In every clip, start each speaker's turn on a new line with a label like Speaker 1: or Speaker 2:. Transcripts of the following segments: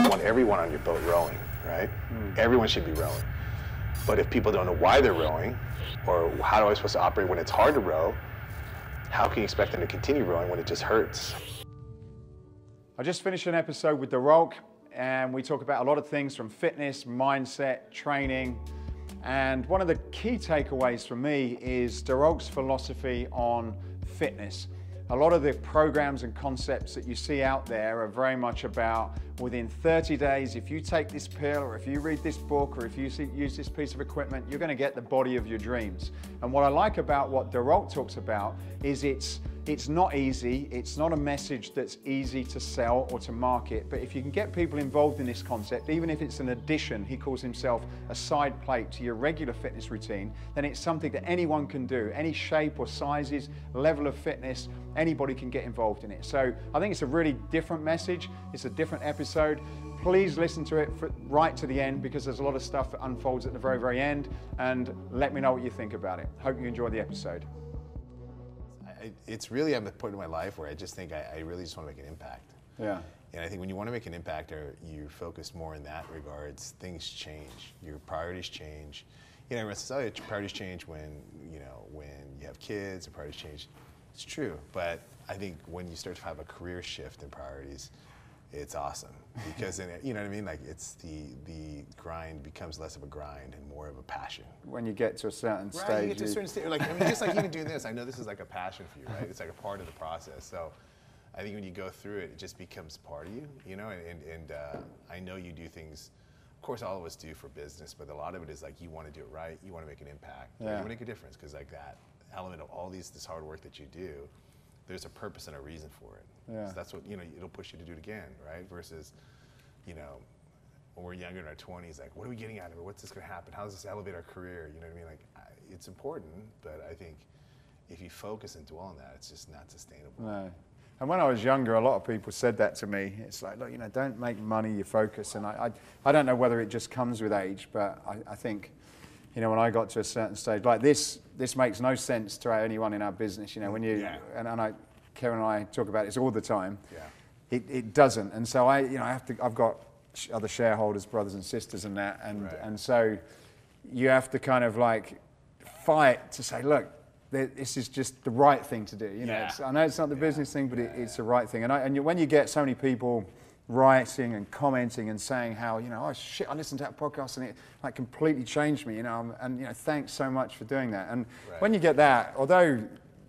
Speaker 1: want everyone on your boat rowing, right? Everyone should be rowing. But if people don't know why they're rowing, or how am I supposed to operate when it's hard to row, how can you expect them to continue rowing when it just hurts?
Speaker 2: I just finished an episode with the Rulk, and we talk about a lot of things from fitness, mindset, training. And one of the key takeaways for me is the Rulk's philosophy on fitness. A lot of the programs and concepts that you see out there are very much about within 30 days, if you take this pill or if you read this book or if you use this piece of equipment, you're going to get the body of your dreams. And what I like about what the Rulk talks about is it's not easy, it's not a message that's easy to sell or to market, but if you can get people involved in this concept, even if it's an addition, he calls himself a side plate to your regular fitness routine, then it's something that anyone can do, any shape or sizes, level of fitness, anybody can get involved in it. So I think it's a really different message, it's a different episode. Please listen to it right to the end because there's a lot of stuff that unfolds at the very, very end, and let me know what you think about it. Hope you enjoy the episode.
Speaker 1: It's really at the point in my life where I just think I really just want to make an impact.
Speaker 2: Yeah.
Speaker 1: And I think when you want to make an impact or you focus more in that regards, things change. Your priorities change. You know, everyone says, oh, your priorities change when you have kids, and priorities change. It's true, but I think when you start to have a career shift in priorities, it's awesome because then, you know what I mean? Like it's the grind becomes less of a grind and more of a passion.
Speaker 2: When you get to a certain stage.
Speaker 1: Right, you get to a certain stage. Like, I mean, just like even doing this, I know this is like a passion for you, right? It's like a part of the process. So I think when you go through it, it just becomes part of you, you know? And I know you do things, of course all of us do for business, but a lot of it is like you want to do it right, you want to make an impact, you want to make a difference because like that element of all this hard work that you do, there's a purpose and a reason for it.
Speaker 2: Yeah.
Speaker 1: So that's what, it'll push you to do it again, right? Versus, when we're younger in our 20s, like, what are we getting out of it? What's this going to happen? How does this elevate our career? You know what I mean? Like, it's important, but I think if you focus and dwell on that, it's just not sustainable.
Speaker 2: No. And when I was younger, a lot of people said that to me. It's like, look, don't make money your focus. And I don't know whether it just comes with age, but I think, when I got to a certain stage, like this makes no sense to anyone in our business. When you and Karen and I talk about this all the time. Yeah. It doesn't, and so I've got other shareholders, brothers and sisters, and that, and so you have to kind of like fight to say, look, this is just the right thing to do. I know it's not the business thing, but it's the right thing. And when you get so many people writing and commenting and saying how, oh shit, I listened to that podcast and it like completely changed me, and thanks so much for doing that. And when you get that, although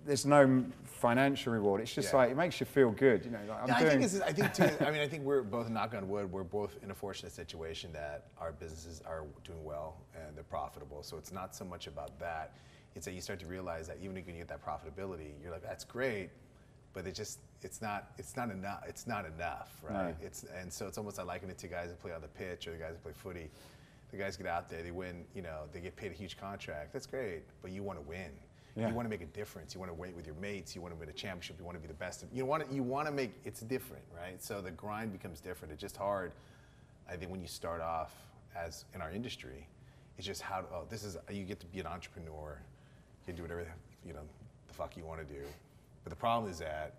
Speaker 2: there's no financial reward, it's just like, it makes you feel good,
Speaker 1: I think we're both, knock on wood, we're both in a fortunate situation that our businesses are doing well and they're profitable. So it's not so much about that. It's that you start to realize that even if you get that profitability, you're like, that's great, but it's not enough, right? No. And so it's almost, I liken it to guys that play on the pitch or the guys that play footy. The guys get out there, they win, they get paid a huge contract. That's great, but you want to win. Yeah. You want to make a difference. You want to win with your mates. You want to win a championship. You want to be the best. You want to make, it's different, right? So the grind becomes different. It's just hard. I think when you start off as in our industry, it's just you get to be an entrepreneur. You can do whatever the fuck you want to do. But the problem is that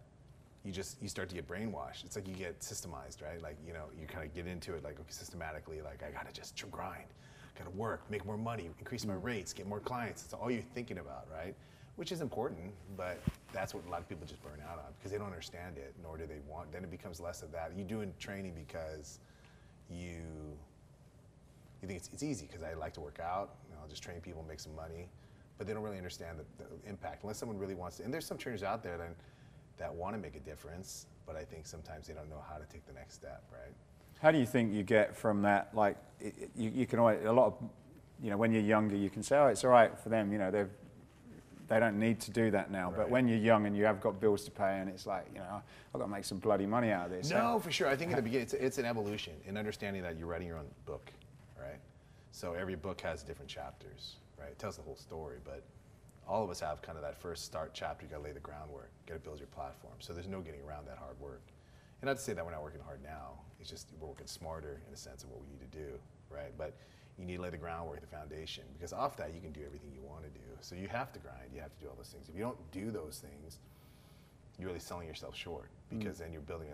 Speaker 1: you start to get brainwashed. It's like you get systemized, right? Like, you kind of get into it like, okay, systematically, like I got to just grind. Got to work, make more money, increase my rates, get more clients. It's all you're thinking about, right? Which is important, but that's what a lot of people just burn out on because they don't understand it, nor do they want. Then it becomes less of that. You're doing training because you think it's easy because I like to work out. I'll just train people, make some money, but they don't really understand the impact unless someone really wants to. And there's some trainers out there that want to make a difference, but I think sometimes they don't know how to take the next step, right?
Speaker 2: How do you think you get from that? Like, you can always, a lot of, when you're younger, you can say, oh, it's all right for them. They don't need to do that now. Right. But when you're young and you have got bills to pay, and it's like, I've got to make some bloody money out of this.
Speaker 1: No, for sure. I think at the beginning, it's an evolution in understanding that you're writing your own book, right? So every book has different chapters, right? It tells the whole story, but all of us have kind of that first start chapter. You got to lay the groundwork, got to build your platform. So there's no getting around that hard work. And not to say that we're not working hard now. It's just we're working smarter in a sense of what we need to do, right? But you need to lay the groundwork, the foundation, because off that you can do everything you want to do. So you have to grind, you have to do all those things. If you don't do those things, you're really selling yourself short because then you're building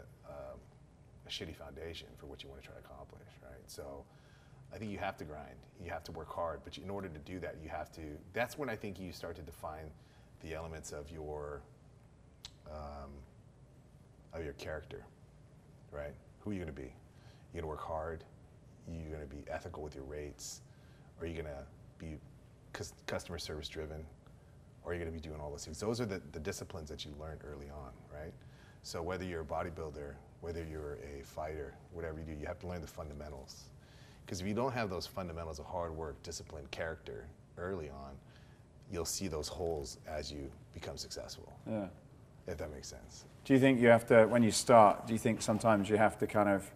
Speaker 1: a shitty foundation for what you want to try to accomplish, right? So I think you have to grind, you have to work hard, but in order to do that, you have to, that's when I think you start to define the elements of your character, right? Who are you going to be? You're going to work hard, you're going to be ethical with your rates, or are you going to be customer service driven, or are you going to be doing all those things? Those are the disciplines that you learned early on, right? So whether you're a bodybuilder, whether you're a fighter, whatever you do, you have to learn the fundamentals. Because if you don't have those fundamentals of hard work, discipline, character early on, you'll see those holes as you become successful. Yeah. If that makes sense.
Speaker 2: Do you think you have to, when you start, do you think sometimes you have to kind of,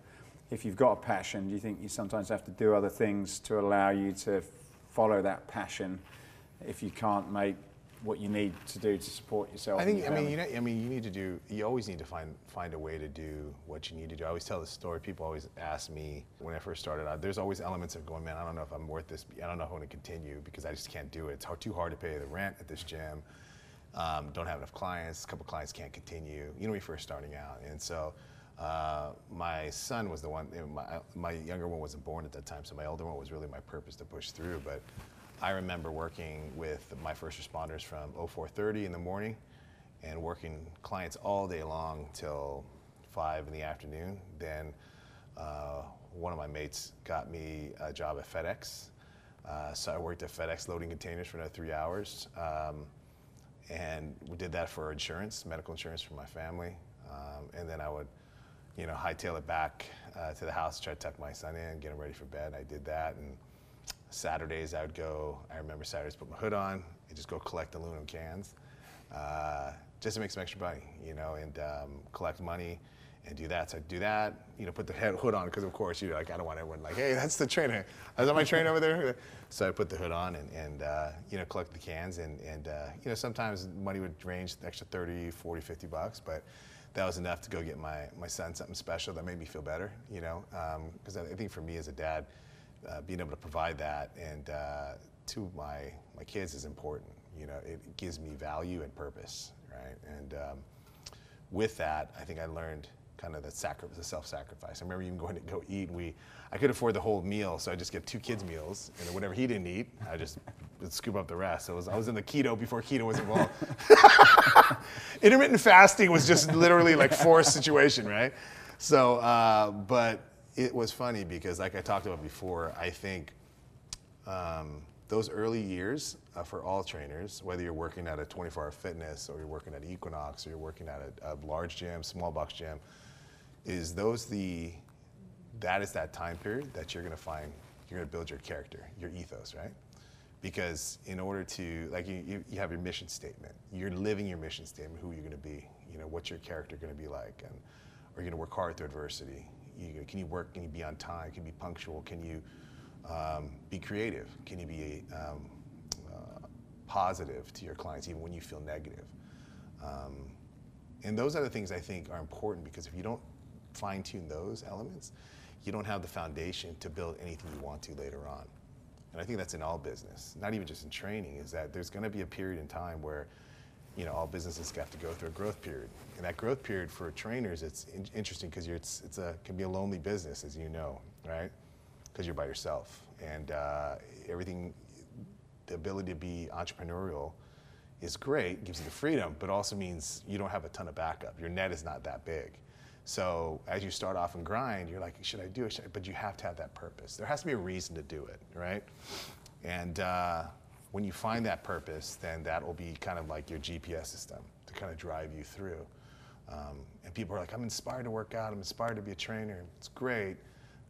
Speaker 2: if you've got a passion, do you think you sometimes have to do other things to allow you to follow that passion if you can't make what you need to do to support yourself?
Speaker 1: I think, you need to do, you always need to find a way to do what you need to do. I always tell this story, people always ask me when I first started out, there's always elements of going, man, I don't know if I'm worth this, I don't know how to continue because I just can't do it. It's too hard to pay the rent at this gym. Don't have enough clients, a couple clients can't continue, when you're first starting out. And so my son was the one, my younger one wasn't born at that time, so my older one was really my purpose to push through. But I remember working with my first responders from 04:30 in the morning and working clients all day long till 5 in the afternoon. Then one of my mates got me a job at FedEx. So I worked at FedEx loading containers for another 3 hours. And we did that for insurance, medical insurance for my family. And then I would, hightail it back to the house, try to tuck my son in, get him ready for bed. I did that. And Saturdays I would go, I remember Saturdays, put my hood on and just go collect aluminum cans just to make some extra money, and collect money and do that. So I'd do that, put the hood on because of course, I don't want everyone like, hey, that's the trainer. Is that my trainer over there? So I put the hood on and collect the cans and sometimes money would range the extra 30, 40, 50 bucks, but that was enough to go get my son something special that made me feel better, because I think for me as a dad, being able to provide that and to my kids is important. It gives me value and purpose, right? And with that, I think I learned kind of the self-sacrifice. I remember even going to go eat, and I could afford the whole meal, so I just get 2 kids' meals, and then whatever he didn't eat, I just would scoop up the rest. So I was in the keto before keto was involved. Intermittent fasting was just literally like forced situation, right? So, but it was funny because like I talked about before, I think those early years for all trainers, whether you're working at a 24-hour fitness or you're working at Equinox or you're working at a large gym, small box gym, that is that time period that you're going to build your character, your ethos, right? Because in order to, like you have your mission statement, you're living your mission statement, who you're going to be, what's your character going to be like, and are you going to work hard through adversity? Can you work, can you be on time, can you be punctual, can you be creative, can you be positive to your clients even when you feel negative? And those are the things I think are important because if you don't fine-tune those elements, you don't have the foundation to build anything you want to later on. And I think that's in all business, not even just in training, is that there's going to be a period in time where all businesses have to go through a growth period. And that growth period for trainers, it's interesting because it can be a lonely business, as you know, right? Because you're by yourself. And the ability to be entrepreneurial is great, gives you the freedom, but also means you don't have a ton of backup. Your net is not that big. So as you start off and grind, you're like, should I do it? But you have to have that purpose. There has to be a reason to do it, right? And when you find that purpose, then that will be kind of like your GPS system to kind of drive you through. And people are like, I'm inspired to work out, I'm inspired to be a trainer. It's great,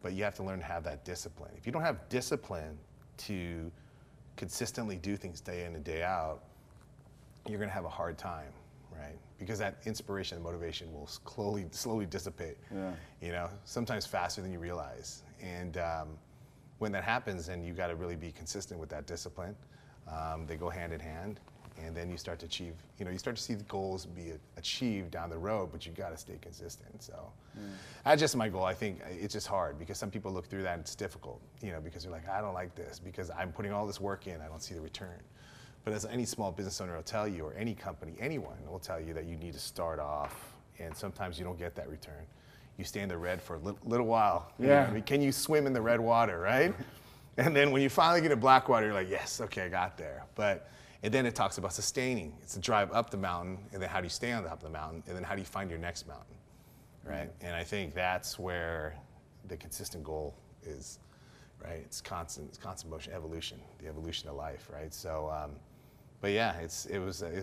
Speaker 1: but you have to learn to have that discipline. If you don't have discipline to consistently do things day in and day out, you're going to have a hard time, right? Because that inspiration and motivation will slowly dissipate, sometimes faster than you realize. And when that happens, then you got to really be consistent with that discipline. They go hand in hand, and then you start to achieve, you start to see the goals be achieved down the road, but you got to stay consistent. So that's just my goal. I think it's just hard because some people look through that and it's difficult, because they're like, I don't like this because I'm putting all this work in, I don't see the return. But as any small business owner will tell you, or any company, anyone will tell you that you need to start off, and sometimes you don't get that return. you stay in the red for a little while.
Speaker 2: Yeah.
Speaker 1: You know, I mean, can you swim in the red water, right? And then when you finally get in black water, you're like, yes, okay, I got there. And then it talks about sustaining. It's to drive up the mountain, and then how do you stay on the top of the mountain, and then how do you find your next mountain, right? And I think that's where the consistent goal is, right? It's constant motion, evolution, the evolution of life, right? So, but yeah, it's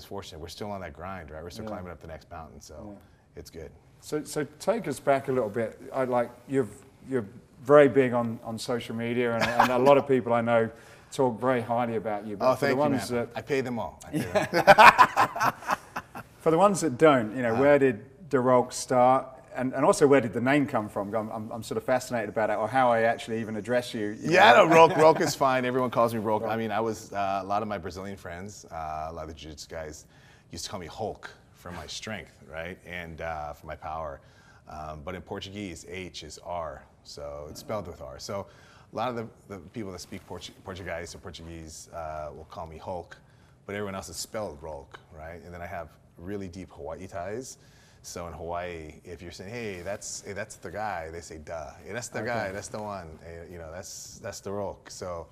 Speaker 1: fortunate. We're still on that grind, right? We're still climbing up the next mountain, so it's good.
Speaker 2: So take us back a little bit. You're very big on social media, and a lot of people I know talk very highly about you. But
Speaker 1: thank you, man. I pay them all.
Speaker 2: For the ones that don't, where did the Rulk start? And also, where did the name come from? I'm sort of fascinated about it, or how I actually even address you.
Speaker 1: Rulk is fine. Everyone calls me Rulk. Right. I mean, I was, a lot of my Brazilian friends, a lot of the jiu-jitsu guys used to call me Hulk for my strength, right? And for my power. But in Portuguese, H is R, so it's spelled with R. So a lot of the people that speak Portuguese or Portuguese will call me Hulk, but everyone else is spelled Rulk, right? And then I have really deep Hawaii ties. So in Hawaii, if you're saying, hey, that's the guy, they say, duh. Hey, that's the guy, that's the one. Hey, that's the Rulk. So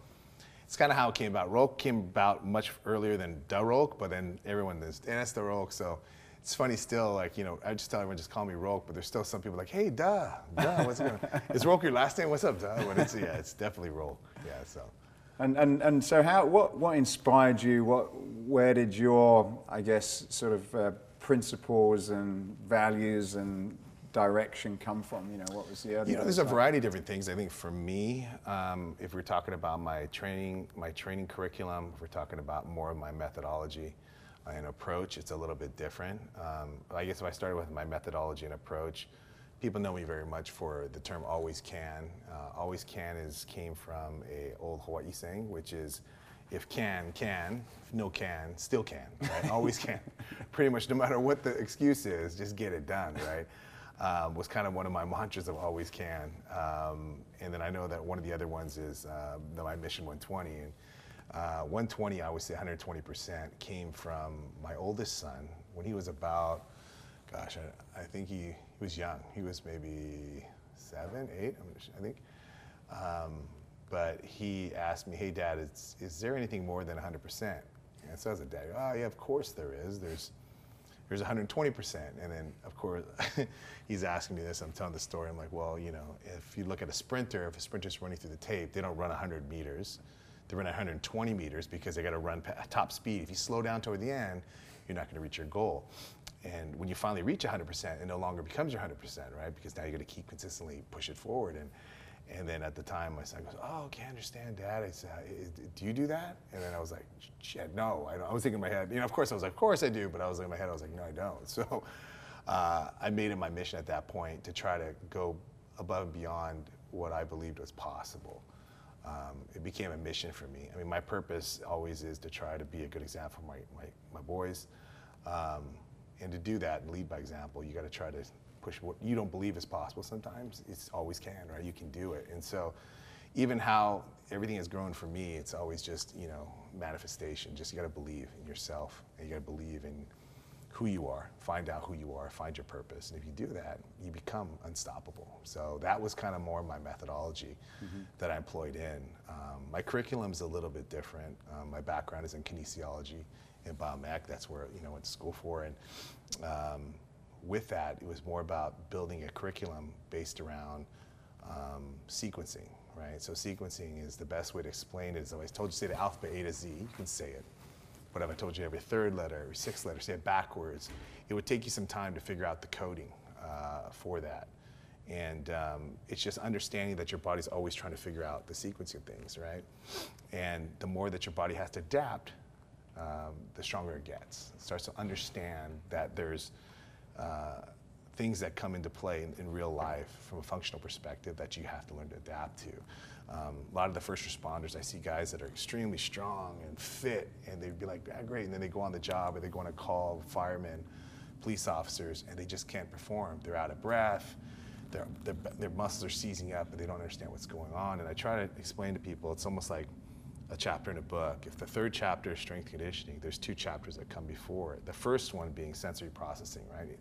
Speaker 1: it's kind of how it came about. Rulk came about much earlier than the Rulk, but then everyone is, hey, that's the Rulk. So it's funny still, like, I just tell everyone, just call me Rulk, but there's still some people like, hey, duh, what's it going Is Rulk your last name? What's up, duh? But it's definitely Rulk, yeah, so.
Speaker 2: And so what inspired you? Where did your, I guess, sort of principles and values and direction come from? What was the other?
Speaker 1: There's a variety of different things. I think for me, if we're talking about my training curriculum, if we're talking about more of my methodology and approach, it's a little bit different. I guess if I started with my methodology and approach, people know me very much for the term always can. Always can came from a old Hawaii saying, which is, if can, if no can, still can, right? Always can. Pretty much no matter what the excuse is, just get it done, right? Was kind of one of my mantras of always can. And then I know that one of the other ones is my Mission 120. And 120, I would say 120% came from my oldest son when he was about, gosh, I think he was young. He was maybe 7, 8, I think. But he asked me, hey, Dad, is there anything more than 100%? And so as a dad, oh, yeah, of course there is. There's 120%. And then, of course, he's asking me this. I'm telling the story. I'm like, well, if you look at a sprinter, if a sprinter's running through the tape, they don't run 100 meters. They run 120 meters because they got to run top speed. If you slow down toward the end, you're not going to reach your goal. And when you finally reach 100%, it no longer becomes your 100%, right? Because now you're going to keep consistently push it forward. And then at the time, my son goes, oh, okay, I understand, Dad. I said, do you do that? And then I was like, shit, no. I was thinking in my head, of course I was like, of course I do. But I was in my head, I was like, no, I don't. So I made it my mission at that point to try to go above and beyond what I believed was possible. It became a mission for me. I mean, my purpose always is to try to be a good example for my boys. And to do that and lead by example, you got to try to push what you don't believe is possible sometimes. It's always can, right? You can do it. And so even how everything has grown for me, it's always just, manifestation. Just you got to believe in yourself, and you got to believe in who you are, find out who you are, find your purpose. And if you do that, you become unstoppable. So that was kind of more my methodology that I employed in. My curriculum's a little bit different. My background is in kinesiology and biomech. That's where I went to school for. And with that, it was more about building a curriculum based around sequencing, right? So sequencing is the best way to explain it. Is if I told you to say the alphabet A to Z, you can say it. But if I told you every third letter, every sixth letter, say it backwards, it would take you some time to figure out the coding for that. And it's just understanding that your body's always trying to figure out the sequencing of things, right? And the more that your body has to adapt, the stronger it gets. It starts to understand that there's things that come into play in real life from a functional perspective that you have to learn to adapt to. A lot of the first responders, I see guys that are extremely strong and fit, and they'd be like, ah, great, and then they go on the job, or they go on a call with firemen, police officers, and they just can't perform. They're out of breath, their muscles are seizing up, and they don't understand what's going on. And I try to explain to people, it's almost like a chapter in a book. If the third chapter is strength conditioning, there's 2 chapters that come before it. The first one being sensory processing, right?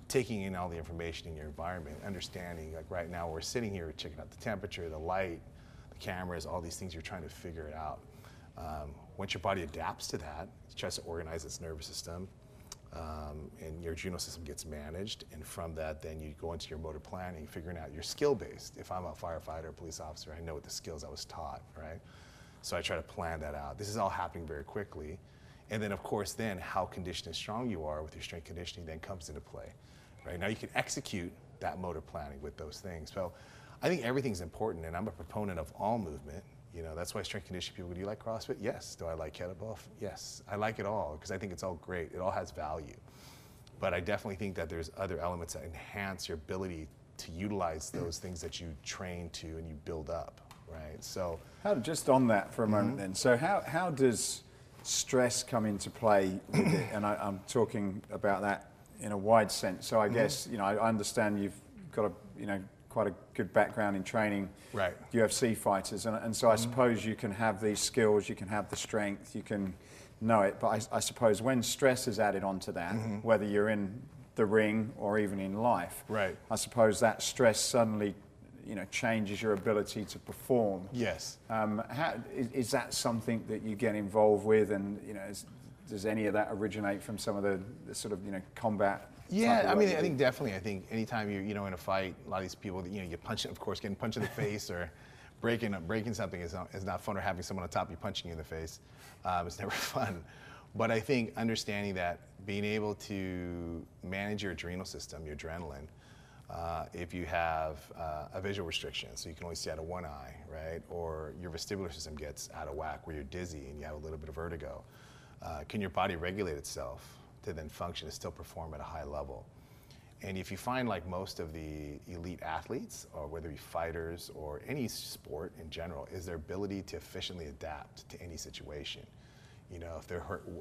Speaker 1: taking in all the information in your environment, understanding, like right now we're sitting here checking out the temperature, the light, the cameras, all these things, you're trying to figure it out. Once your body adapts to that, it tries to organize its nervous system, and your adrenal system gets managed, and from that then you go into your motor planning, figuring out your skill based. If I'm a firefighter or police officer, I know what the skills I was taught, right? So I try to plan that out. This is all happening very quickly. And then of course then how conditioned and strong you are with your strength conditioning then comes into play. Right? Now you can execute that motor planning with those things. So I think everything's important, and I'm a proponent of all movement. You know, that's why strength conditioning people, do you like CrossFit? Yes. Do I like kettlebell? Yes. I like it all because I think it's all great. It all has value. But I definitely think that there's other elements that enhance your ability to utilize those things that you train to and you build up, right? So
Speaker 2: just on that for a moment then. So how does stress come into play with it? And I'm talking about that in a wide sense. So I guess, you know, I understand you've got quite a good background in training UFC fighters, and so I suppose you can have these skills, you can have the strength, you can know it, but I suppose when stress is added onto that, whether you're in the ring or even in life, I suppose that stress suddenly, you know, changes your ability to perform.
Speaker 1: Yes.
Speaker 2: How, is that something that you get involved with, and you know, does any of that originate from some of the sort of, you know, combat?
Speaker 1: Yeah, I mean, I think definitely. I think anytime you're, you know, in a fight, a lot of these people, you know, you punch, of course, getting punched in the face or breaking something is not fun, or having someone on top of you punching you in the face. It's never fun. But I think understanding that, being able to manage your adrenal system, your adrenaline, if you have a visual restriction, so you can only see out of one eye, right? Or your vestibular system gets out of whack where you're dizzy and you have a little bit of vertigo. Can your body regulate itself to then function and still perform at a high level? And if you find, like most of the elite athletes, or whether it be fighters or any sport in general, is their ability to efficiently adapt to any situation. You know, if they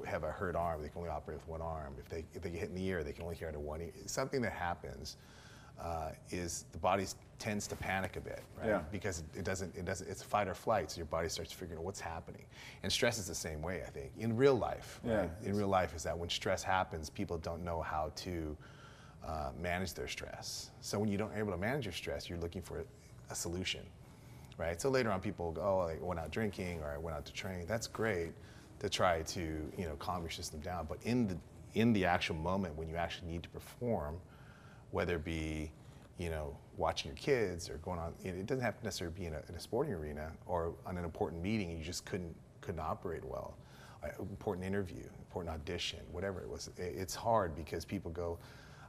Speaker 1: have a hurt arm, they can only operate with one arm. If they get hit in the ear, they can only hear out of one ear. Something that happens is the body tends to panic a bit, right?
Speaker 2: Yeah.
Speaker 1: Because it's fight or flight, so your body starts figuring out what's happening. And stress is the same way, I think, in real life, right? In real life, is that when stress happens, people don't know how to manage their stress. So when you don't able to manage your stress, you're looking for a solution, right? So later on, people go, oh, I went out drinking, or I went out to train. That's great to try to, you know, calm your system down. But in the actual moment when you actually need to perform, whether it be, you know, watching your kids or going on, it doesn't have to necessarily be in a sporting arena or on an important meeting and you just couldn't operate well. Important interview, important audition, whatever it was. It's hard because people go,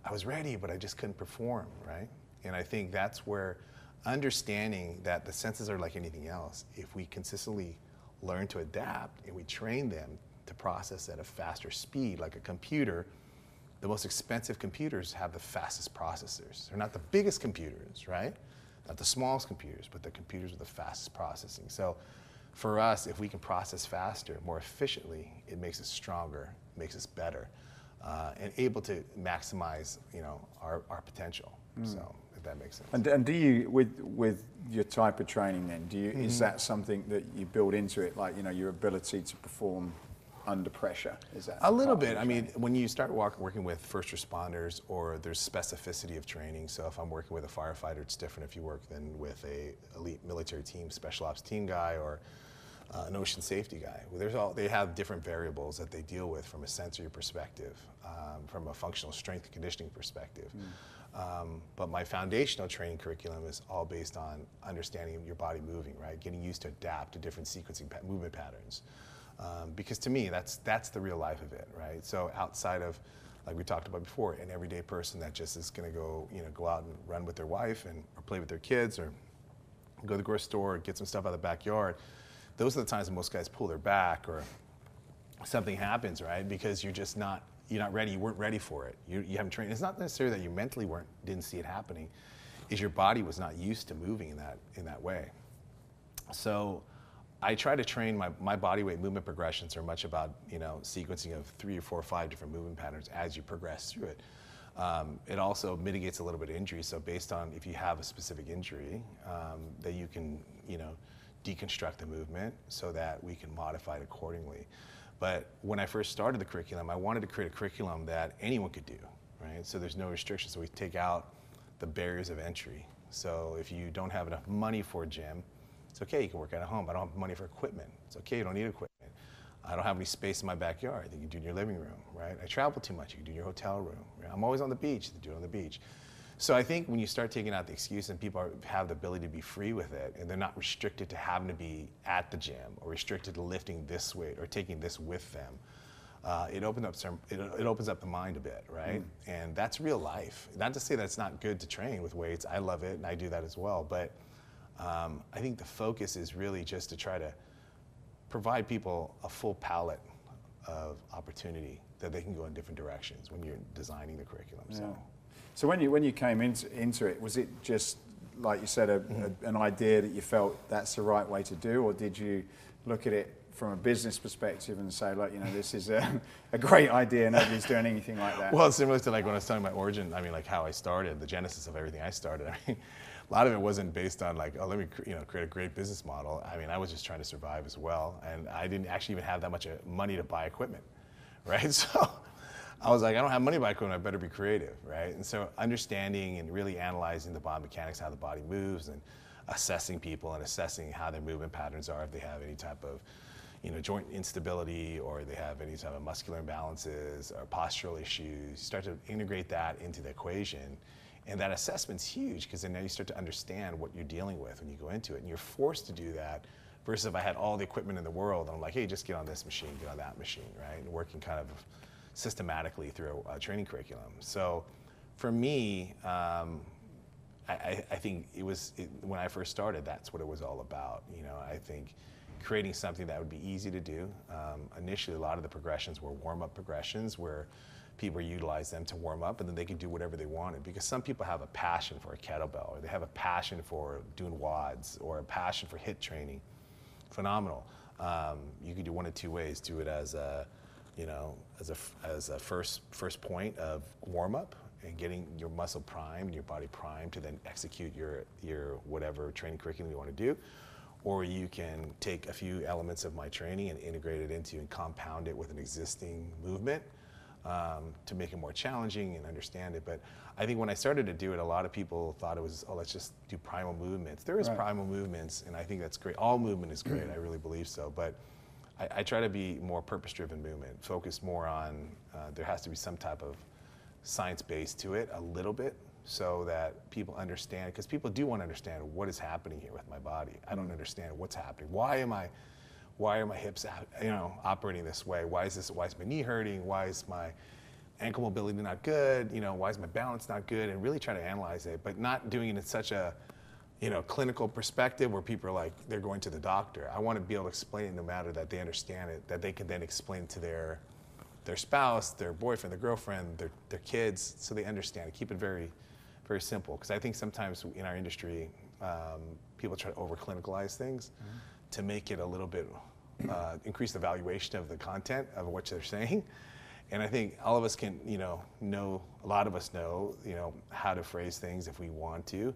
Speaker 1: I was ready, but I just couldn't perform, right? And I think that's where understanding that the senses are like anything else. If we consistently learn to adapt and we train them to process at a faster speed, like a computer, the most expensive computers have the fastest processors. They're not the biggest computers, right? Not the smallest computers, but the computers with the fastest processing. So for us, if we can process faster, more efficiently, it makes us stronger, makes us better, and able to maximize, you know, our potential. So if that makes sense.
Speaker 2: And do you, with your type of training then, do you, is that something that you build into it, like, you know, your ability to perform under pressure? Is that
Speaker 1: a little bit? I mean, when you start working with first responders, or there's specificity of training. So if I'm working with a firefighter, it's different if you work than with a elite military team, special ops team guy, or an ocean safety guy. They have different variables that they deal with from a sensory perspective, from a functional strength and conditioning perspective. But my foundational training curriculum is all based on understanding your body moving, right? Getting used to adapt to different sequencing movement patterns. Because to me, that's the real life of it, right? So outside of, like we talked about before, an everyday person that just is going to go out and run with their wife or play with their kids, or go to the grocery store, get some stuff out of the backyard. Those are the times when most guys pull their back or something happens, right? Because you're not ready. You weren't ready for it. You haven't trained. It's not necessarily that you mentally didn't see it happening. Is your body was not used to moving in that way. So I try to train my body weight movement progressions are much about, you know, sequencing of 3 or 4 or 5 different movement patterns as you progress through it. It also mitigates a little bit of injury. So based on if you have a specific injury, that you can, you know, deconstruct the movement so that we can modify it accordingly. But when I first started the curriculum, I wanted to create a curriculum that anyone could do, right? So there's no restrictions. So we take out the barriers of entry. So if you don't have enough money for a gym, it's okay, you can work out at home. I don't have money for equipment. It's okay, you don't need equipment. I don't have any space in my backyard. You can do it in your living room, right? I travel too much. You can do it in your hotel room. Right? I'm always on the beach. You can do it on the beach. So I think when you start taking out the excuse and people have the ability to be free with it, and they're not restricted to having to be at the gym or restricted to lifting this weight or taking this with them, it opens up the mind a bit, right? And that's real life. Not to say that it's not good to train with weights. I love it, and I do that as well. But I think the focus is really just to try to provide people a full palette of opportunity that they can go in different directions when you're designing the curriculum.
Speaker 2: Yeah. So when you came into it, was it just, like you said, an idea that you felt that's the right way to do, or did you look at it from a business perspective and say, look, this is a great idea, nobody's doing anything like that?
Speaker 1: Well, similar to like when I was telling my origin, like how I started, the genesis of everything I started. A lot of it wasn't based on like, oh, let me create a great business model. I was just trying to survive as well, and I didn't actually even have that much money to buy equipment, right? So I was like, I don't have money to buy equipment, I better be creative, right? And so understanding and really analyzing the biomechanics, how the body moves, and assessing people and assessing how their movement patterns are, if they have any type of joint instability, or they have any type of muscular imbalances or postural issues. You start to integrate that into the equation. And that assessment's huge, because then now you start to understand what you're dealing with when you go into it. And you're forced to do that, versus if I had all the equipment in the world, I'm like, hey, just get on this machine, get on that machine, right? And working kind of systematically through a training curriculum. So for me, I think when I first started, that's what it was all about. I think creating something that would be easy to do. Initially, a lot of the progressions were warm-up progressions where people utilize them to warm up, and then they can do whatever they wanted, because some people have a passion for a kettlebell, or they have a passion for doing WODs, or a passion for HIIT training. Phenomenal. You can do one of two ways. Do it as a first point of warm up and getting your muscle primed, your body primed to then execute your whatever training curriculum you want to do. Or you can take a few elements of my training and integrate it into and compound it with an existing movement to make it more challenging and understand it. But I think when I started to do it, a lot of people thought it was, oh, let's just do primal movements. There is primal movements, and I think that's great. All movement is great, I really believe so. But I try to be more purpose-driven movement, focus more on, there has to be some type of science base to it, a little bit, so that people understand, because people do want to understand what is happening here with my body. I don't understand what's happening. Why are my hips, operating this way? Why is my knee hurting? Why is my ankle mobility not good? Why is my balance not good? And really try to analyze it, but not doing it in such a, clinical perspective where people are like, they're going to the doctor. I want to be able to explain it no matter that they understand it, that they can then explain to their spouse, their boyfriend, their girlfriend, their kids, so they understand it. Keep it very, very simple. Because I think sometimes in our industry, people try to over-clinicalize things to make it a little bit, increase the valuation of the content of what they're saying. And I think all of us can, know, a lot of us know, how to phrase things if we want to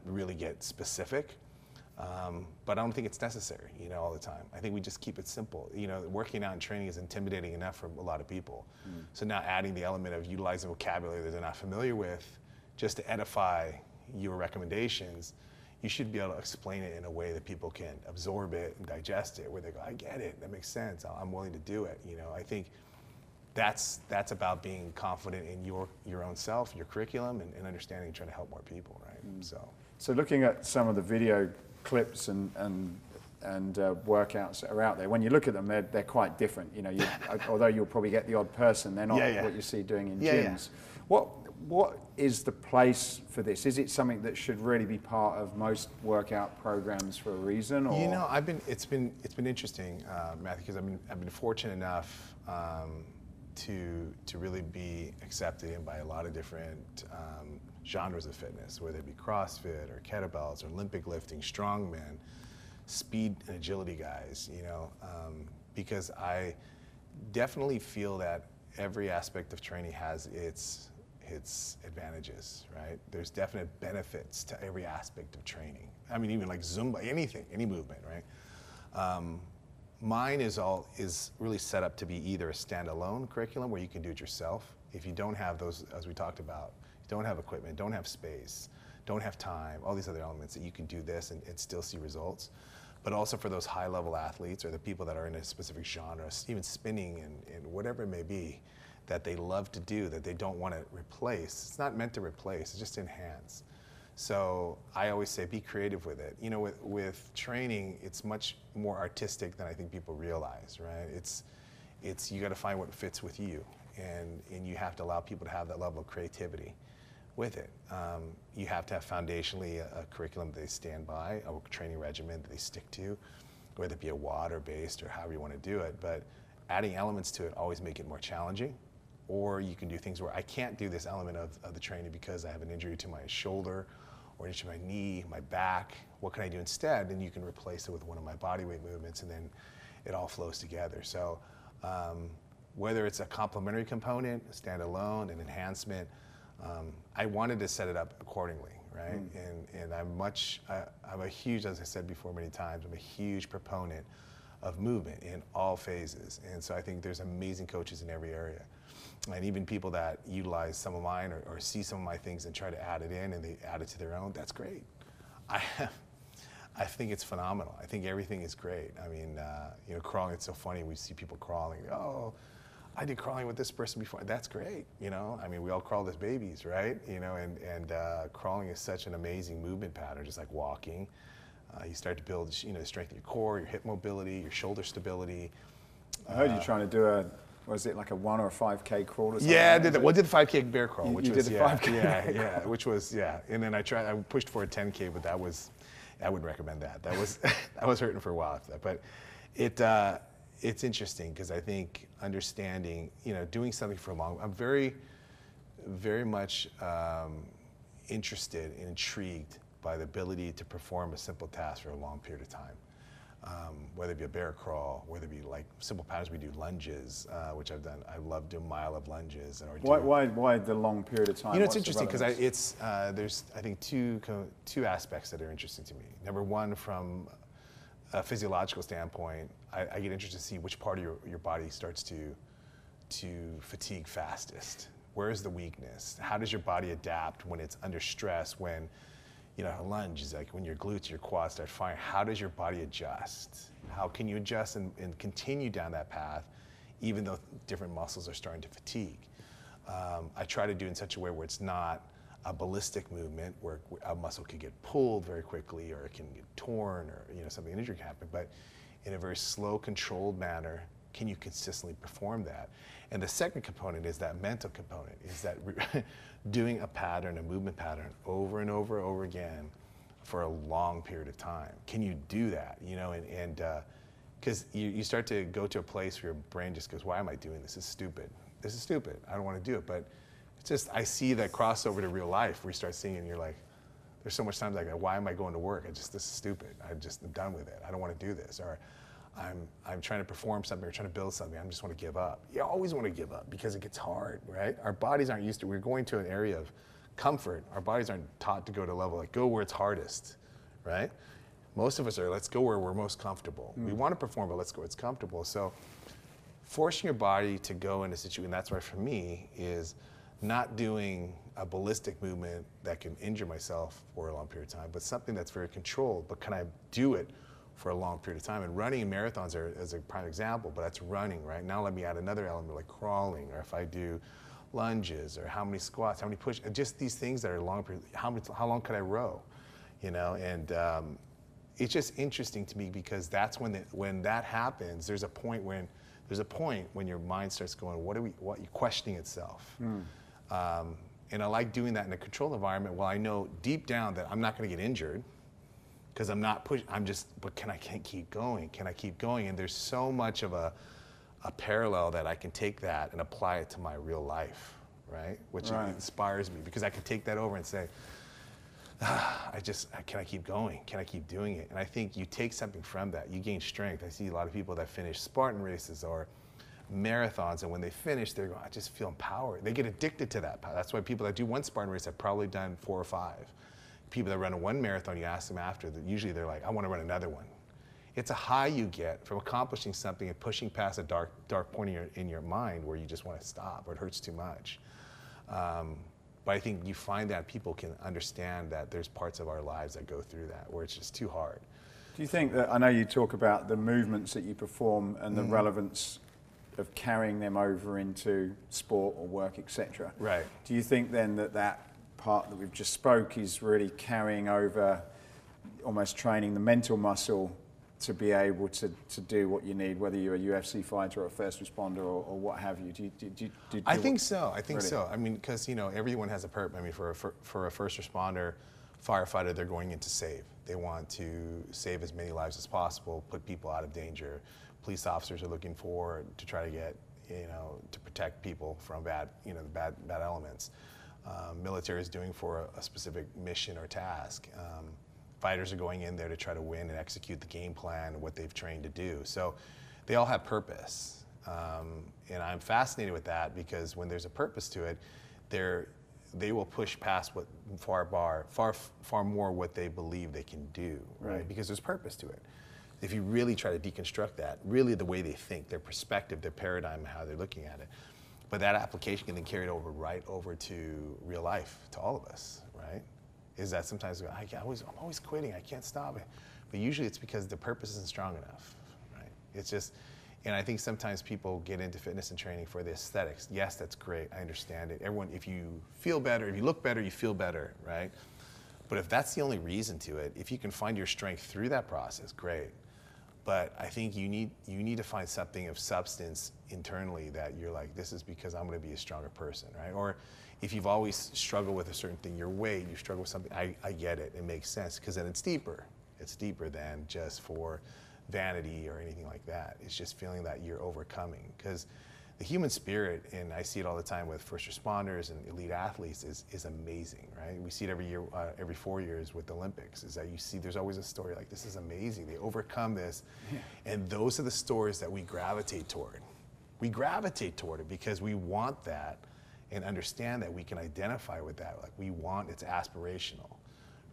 Speaker 1: really get specific. But I don't think it's necessary, all the time. I think we just keep it simple. Working out and training is intimidating enough for a lot of people. So now adding the element of utilizing vocabulary that they're not familiar with, just to edify your recommendations, you should be able to explain it in a way that people can absorb it and digest it, where they go, I get it, that makes sense, I'm willing to do it. I think that's about being confident in your own self, your curriculum, and understanding and trying to help more people, right?
Speaker 2: So looking at some of the video clips and workouts that are out there, when you look at them, they're quite different. Although you'll probably get the odd person, they're not what you see doing in gyms. What is the place for this? Is it something that should really be part of most workout programs for a reason? Or?
Speaker 1: It's been interesting, Matthew, because I've been fortunate enough to really be accepted in by a lot of different genres of fitness, whether it be CrossFit or kettlebells or Olympic lifting, strongmen, speed and agility guys, because I definitely feel that every aspect of training has its advantages, right? There's definite benefits to every aspect of training. Even like Zumba, anything, any movement, right? Mine is really set up to be either a standalone curriculum where you can do it yourself If you don't have those, as we talked about, you don't have equipment, don't have space, don't have time, all these other elements, that you can do this and still see results. But also for those high-level athletes or the people that are in a specific genre, even spinning and whatever it may be, that they love to do, that they don't want to replace. It's not meant to replace, it's just to enhance. So I always say be creative with it. You know, with training, it's much more artistic than I think people realize, right? It's you got to find what fits with you, and you have to allow people to have that level of creativity with it. You have to have foundationally a curriculum that they stand by, a training regimen that they stick to, whether it be a WAD or based or however you want to do it. But adding elements to it always make it more challenging. Or you can do things where I can't do this element of the training because I have an injury to my shoulder or an injury to my knee, my back. What can I do instead? And you can replace it with one of my bodyweight movements, and then it all flows together. So whether it's a complementary component, a standalone, an enhancement, I wanted to set it up accordingly, right? And I'm a huge, as I said before many times, I'm a huge proponent of movement in all phases. And so I think there's amazing coaches in every area. And even people that utilize some of mine or see some of my things and try to add it in and they add it to their own, that's great. I think it's phenomenal. I think everything is great. I mean, you know, crawling, it's so funny. We see people crawling. Oh, I did crawling with this person before. That's great, you know? I mean, we all crawl as babies, right? You know, and crawling is such an amazing movement pattern, just like walking. You start to build, you know, strength in your core, your hip mobility, your shoulder stability.
Speaker 2: I heard you trying to do was it like a 1 or a 5K crawl or something?
Speaker 1: Yeah, I did the 5K bear crawl, which was,
Speaker 2: did the 5K.
Speaker 1: Yeah, which was, and then I pushed for a 10K, but I wouldn't recommend that. I was hurting for a while after that. But it's interesting because I think understanding, you know, doing something for a long, I'm very, very much interested and intrigued by the ability to perform a simple task for a long period of time. Whether it be a bear crawl, whether it be like simple patterns, we do lunges, which I've done. I love doing a mile of lunges.
Speaker 2: Why the long period of time?
Speaker 1: You know, it's interesting because there's I think two aspects that are interesting to me. Number one, from a physiological standpoint, I get interested to see which part of your body starts to fatigue fastest. Where is the weakness? How does your body adapt when it's under stress? When, you know, a lunge is like when your glutes, your quads start firing. How does your body adjust? How can you adjust and continue down that path, even though different muscles are starting to fatigue? I try to do it in such a way where it's not a ballistic movement where a muscle could get pulled very quickly or it can get torn or, you know, something, an injury can happen, but in a very slow, controlled manner, can you consistently perform that? And the second component is that mental component, is that doing a pattern, a movement pattern over and over and over again for a long period of time. Can you do that? You know, and because you start to go to a place where your brain just goes, why am I doing this? This is stupid. This is stupid. I don't want to do it. But it's just, I see that crossover to real life where you start seeing it and you're like, there's so much times like, why am I going to work? This is stupid. I'm done with it. I don't want to do this. Or I'm trying to perform something or trying to build something. I just want to give up. You always want to give up because it gets hard, right? Our bodies aren't used to, we're going to an area of comfort. Our bodies aren't taught to go to a level like go where it's hardest, right? Most of us are, let's go where we're most comfortable. We want to perform, but let's go where it's comfortable. So forcing your body to go in a situation, that's why for me is not doing a ballistic movement that can injure myself for a long period of time, but something that's very controlled. But can I do it for a long period of time? And running and marathons is a prime example, but that's running, right? Now let me add another element like crawling, or if I do lunges, or how many squats, how many push, just these things that are long period, how long could I row, you know? And it's just interesting to me because that's when that happens, there's a point when your mind starts going, what you're questioning itself. And I like doing that in a controlled environment. Well, I know deep down that I'm not going to get injured because I'm not pushing. But can I keep going? Can I keep going? And there's so much of a parallel that I can take that and apply it to my real life, right? Which inspires me because I can take that over and say, can I keep going? Can I keep doing it? And I think you take something from that, you gain strength. I see a lot of people that finish Spartan races or marathons, and when they finish, they're going, I just feel empowered. They get addicted to that. That's why people that do one Spartan race have probably done 4 or 5. People that run one marathon, you ask them after, usually they're like, I want to run another one. it's a high you get from accomplishing something and pushing past a dark point in your mind where you just want to stop or it hurts too much. But I think you find that people can understand that there's parts of our lives that go through that where it's just too hard.
Speaker 2: Do you think that, I know you talk about the movements that you perform and the relevance of carrying them over into sport or work, etc.
Speaker 1: Right.
Speaker 2: Do you think then that that part that we've just spoke is really carrying over, almost training the mental muscle to be able to do what you need, whether you're a UFC fighter or a first responder or what have you?
Speaker 1: I think so. I think so. I mean, because everyone has a purpose. I mean, for a first responder, firefighter, they're going in to save. They want to save as many lives as possible, put people out of danger. Police officers are looking for to try to get, to protect people from bad elements. Military is doing for a specific mission or task. Fighters are going in there to try to win and execute the game plan and what they've trained to do. So they all have purpose. And I'm fascinated with that because when there's a purpose to it, they will push past what far more what they believe they can do, right? Because there's purpose to it. If you really try to deconstruct that, really the way they think, their perspective, their paradigm, how they're looking at it. But that application can then carry it over right over to real life, to all of us, right? Is that sometimes I'm always quitting, I can't stop it. But usually it's because the purpose isn't strong enough, right? It's just, and I think sometimes people get into fitness and training for the aesthetics. Yes, that's great, I understand it. Everyone, if you feel better, if you look better, you feel better, right? But if that's the only reason to it, if you can find your strength through that process, great. But I think you need to find something of substance internally that you're like, this is because I'm going to be a stronger person, right? Or if you've always struggled with a certain thing, your weight, you struggle with something, I get it, it makes sense, because then it's deeper. It's deeper than just for vanity or anything like that. It's just feeling that you're overcoming, because the human spirit, and I see it all the time with first responders and elite athletes, is amazing, right? We see it every year, every 4 years with the Olympics, is that you see there's always a story like, this is amazing, they overcome this. And those are the stories that we gravitate toward. We gravitate toward it because we want that and understand that we can identify with that. Like it's aspirational,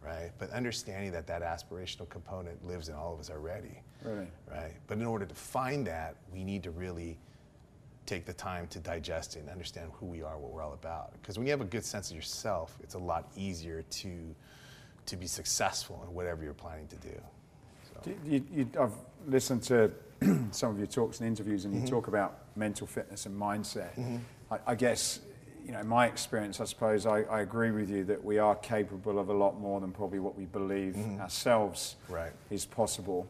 Speaker 1: right? But understanding that that aspirational component lives in all of us already, right? But in order to find that, we need to really take the time to digest it and understand who we are, what we're all about. Because when you have a good sense of yourself, it's a lot easier to be successful in whatever you're planning to do. So.
Speaker 2: I've listened to some of your talks and interviews, and you talk about mental fitness and mindset. I guess, in my experience, I suppose I agree with you that we are capable of a lot more than probably what we believe ourselves is possible.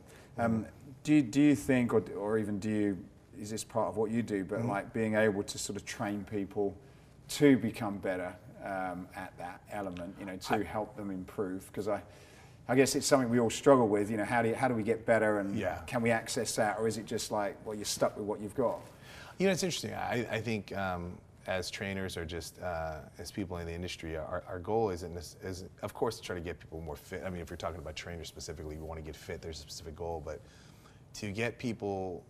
Speaker 2: Do you think, or even is this part of what you do, but like being able to sort of train people to become better at that element, to help them improve? Because I guess it's something we all struggle with, how do we get better, and can we access that, or is it just like, well, you're stuck with what you've got?
Speaker 1: It's interesting. I think as trainers or just as people in the industry, our goal is of course to try to get people more fit. I mean, if you're talking about trainers specifically, we want to get fit, there's a specific goal, but to get people,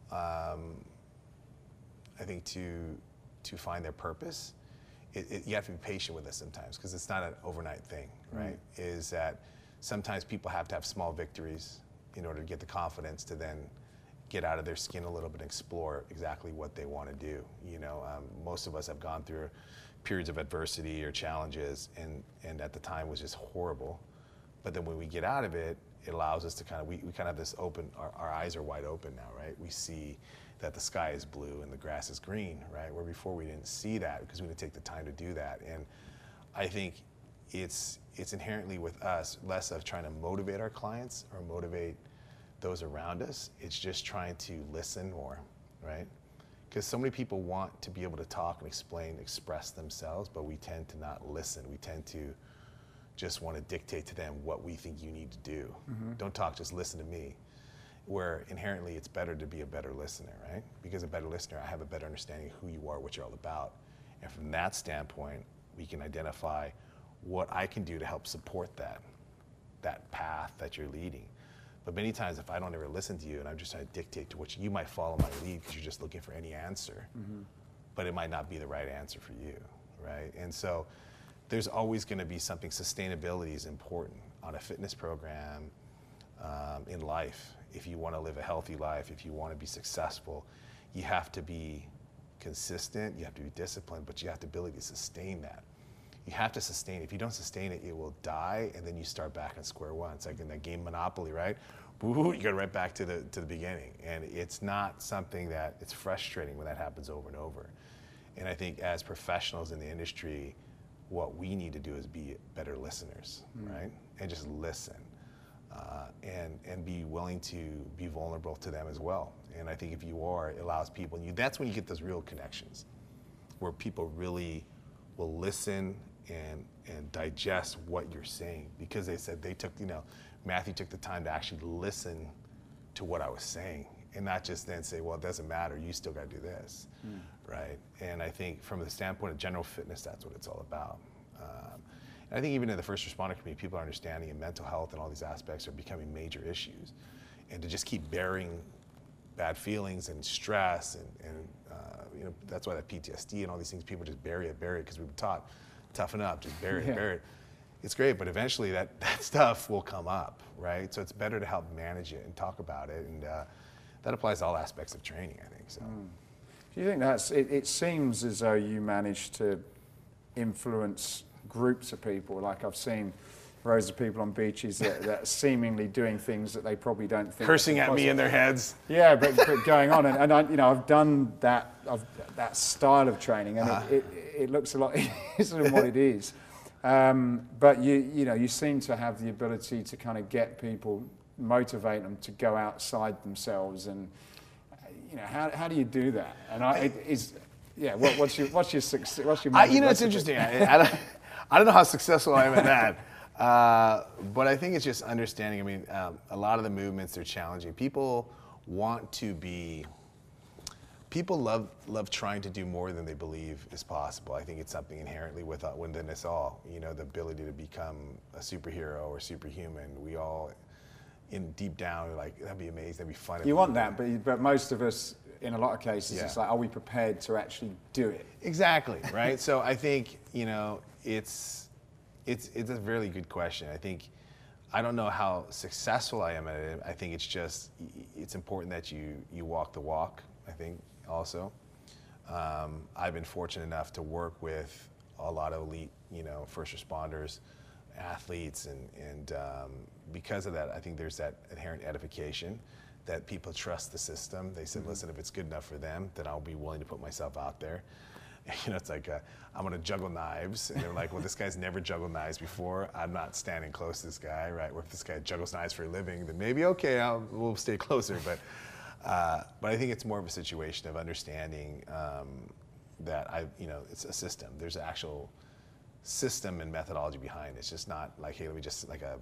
Speaker 1: I think to find their purpose, you have to be patient with us sometimes, because it's not an overnight thing, right? Is that sometimes people have to have small victories in order to get the confidence to then get out of their skin a little bit and explore exactly what they want to do. Most of us have gone through periods of adversity or challenges, and at the time was just horrible. But then when we get out of it, it allows us to we kind of have this open, our eyes are wide open now, right? We see that the sky is blue and the grass is green, right? Where before we didn't see that because we didn't take the time to do that. And I think it's inherently with us less of trying to motivate our clients or motivate those around us. It's just trying to listen more, right? Because so many people want to be able to talk and express themselves, but we tend to not listen. We tend to just want to dictate to them what we think you need to do. Don't talk, just listen to me. Where inherently it's better to be a better listener, right? Because a better listener, I have a better understanding of who you are, what you're all about. And from that standpoint, we can identify what I can do to help support that path that you're leading. But many times if I don't ever listen to you and I'm just trying to dictate to what you might follow my lead because you're just looking for any answer, but it might not be the right answer for you, right? And so there's always going to be something. Sustainability is important on a fitness program, in life. if you want to live a healthy life, if you want to be successful, you have to be consistent, you have to be disciplined, but you have the ability to sustain that. You have to sustain it. If you don't sustain it, it will die, and then you start back on square one. It's like in that game Monopoly, right? Woo-hoo, you go right back to the beginning. And it's not something that, it's frustrating when that happens over and over. And I think as professionals in the industry, what we need to do is be better listeners, right? And just listen. And be willing to be vulnerable to them as well. And I think if you are, it allows people, and that's when you get those real connections, where people really will listen and digest what you're saying, because they said they took, Matthew took the time to actually listen to what I was saying, and not just then say, well, it doesn't matter, you still got to do this, right? And I think from the standpoint of general fitness, that's what it's all about. And I think even in the first responder community, people are understanding, and mental health and all these aspects are becoming major issues. And to just keep bearing bad feelings and stress, and that's why that PTSD and all these things, people just bury it, because we've been taught, toughen up, just bury it. It's great, but eventually that stuff will come up, right? So it's better to help manage it and talk about it, and that applies to all aspects of training, I think. So,
Speaker 2: do you think it seems as though you managed to influence groups of people? Like I've seen rows of people on beaches that are seemingly doing things that they probably don't think.
Speaker 1: Cursing at me in their heads.
Speaker 2: Yeah, but going on, and I've done that style of training, and it looks a lot easier than what it is. But you seem to have the ability to kind of get people, motivate them to go outside themselves, and how do you do that? And what's your success? What's your magic
Speaker 1: it's
Speaker 2: recipe?
Speaker 1: interesting. I don't know how successful I am at that, but I think it's just understanding. I mean, a lot of the movements, they're challenging. People want to be. People love trying to do more than they believe is possible. I think it's something inherently within us all. The ability to become a superhero or superhuman. We all, deep down, are like, that'd be amazing. That'd be fun.
Speaker 2: You want that, but most of us, in a lot of cases, it's like, are we prepared to actually do it?
Speaker 1: Exactly, right? So I think, it's a really good question. I don't know how successful I am at it. I think it's important that you walk the walk, I think, also. I've been fortunate enough to work with a lot of elite, first responders, athletes, and because of that, I think there's that inherent edification that people trust the system. They said, listen, if it's good enough for them, then I'll be willing to put myself out there. It's like, I'm gonna juggle knives, and they're like, well, this guy's never juggled knives before. I'm not standing close to this guy, right? Or if this guy juggles knives for a living, then maybe, okay, we'll stay closer. But I think it's more of a situation of understanding that it's a system. There's an actual system and methodology behind it. It's just not like, hey, let me just, like a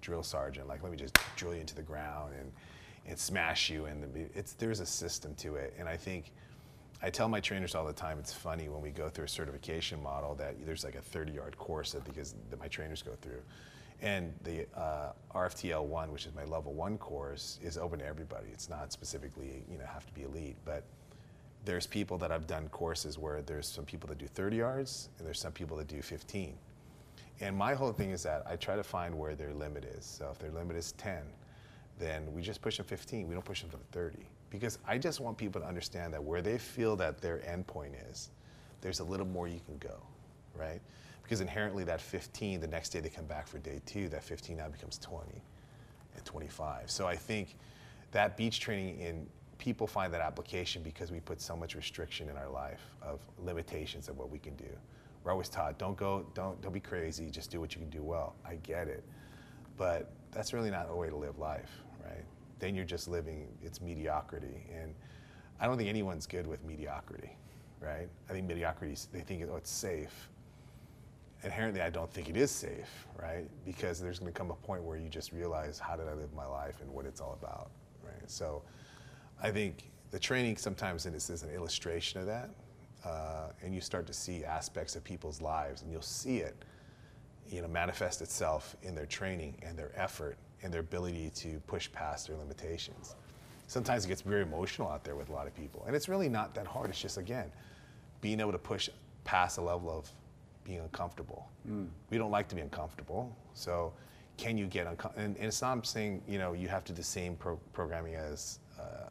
Speaker 1: drill sergeant, like, let me just drill you into the ground and smash you. And there's a system to it. And I think, I tell my trainers all the time, it's funny when we go through a certification model that there's like a 30-yard course that my trainers go through. And the RFTL 1, which is my level 1 course, is open to everybody. It's not specifically, have to be elite, but there's people that I've done courses where there's some people that do 30 yards and there's some people that do 15. And my whole thing is that I try to find where their limit is. So if their limit is 10, then we just push them 15. We don't push them to the 30. Because I just want people to understand that where they feel that their end point is, there's a little more you can go, right? Because inherently that 15, the next day they come back for day 2, that 15 now becomes 20 and 25. So I think that beach training, people find that application because we put so much restriction in our life of limitations of what we can do. We're always taught, don't be crazy, just do what you can do well. I get it, but that's really not a way to live life, right? Then you're just living, it's mediocrity. And I don't think anyone's good with mediocrity, right? I think mediocrity, they think, it's safe. Inherently, I don't think it is safe, right? Because there's gonna come a point where you just realize, how did I live my life and what it's all about, right? So I think the training sometimes is an illustration of that. And you start to see aspects of people's lives, and you'll see it, manifest itself in their training and their effort and their ability to push past their limitations. Sometimes it gets very emotional out there with a lot of people, and it's really not that hard. It's just, again, being able to push past a level of being uncomfortable. We don't like to be uncomfortable, so can you get and it's not saying, you know, you have to do the same programming as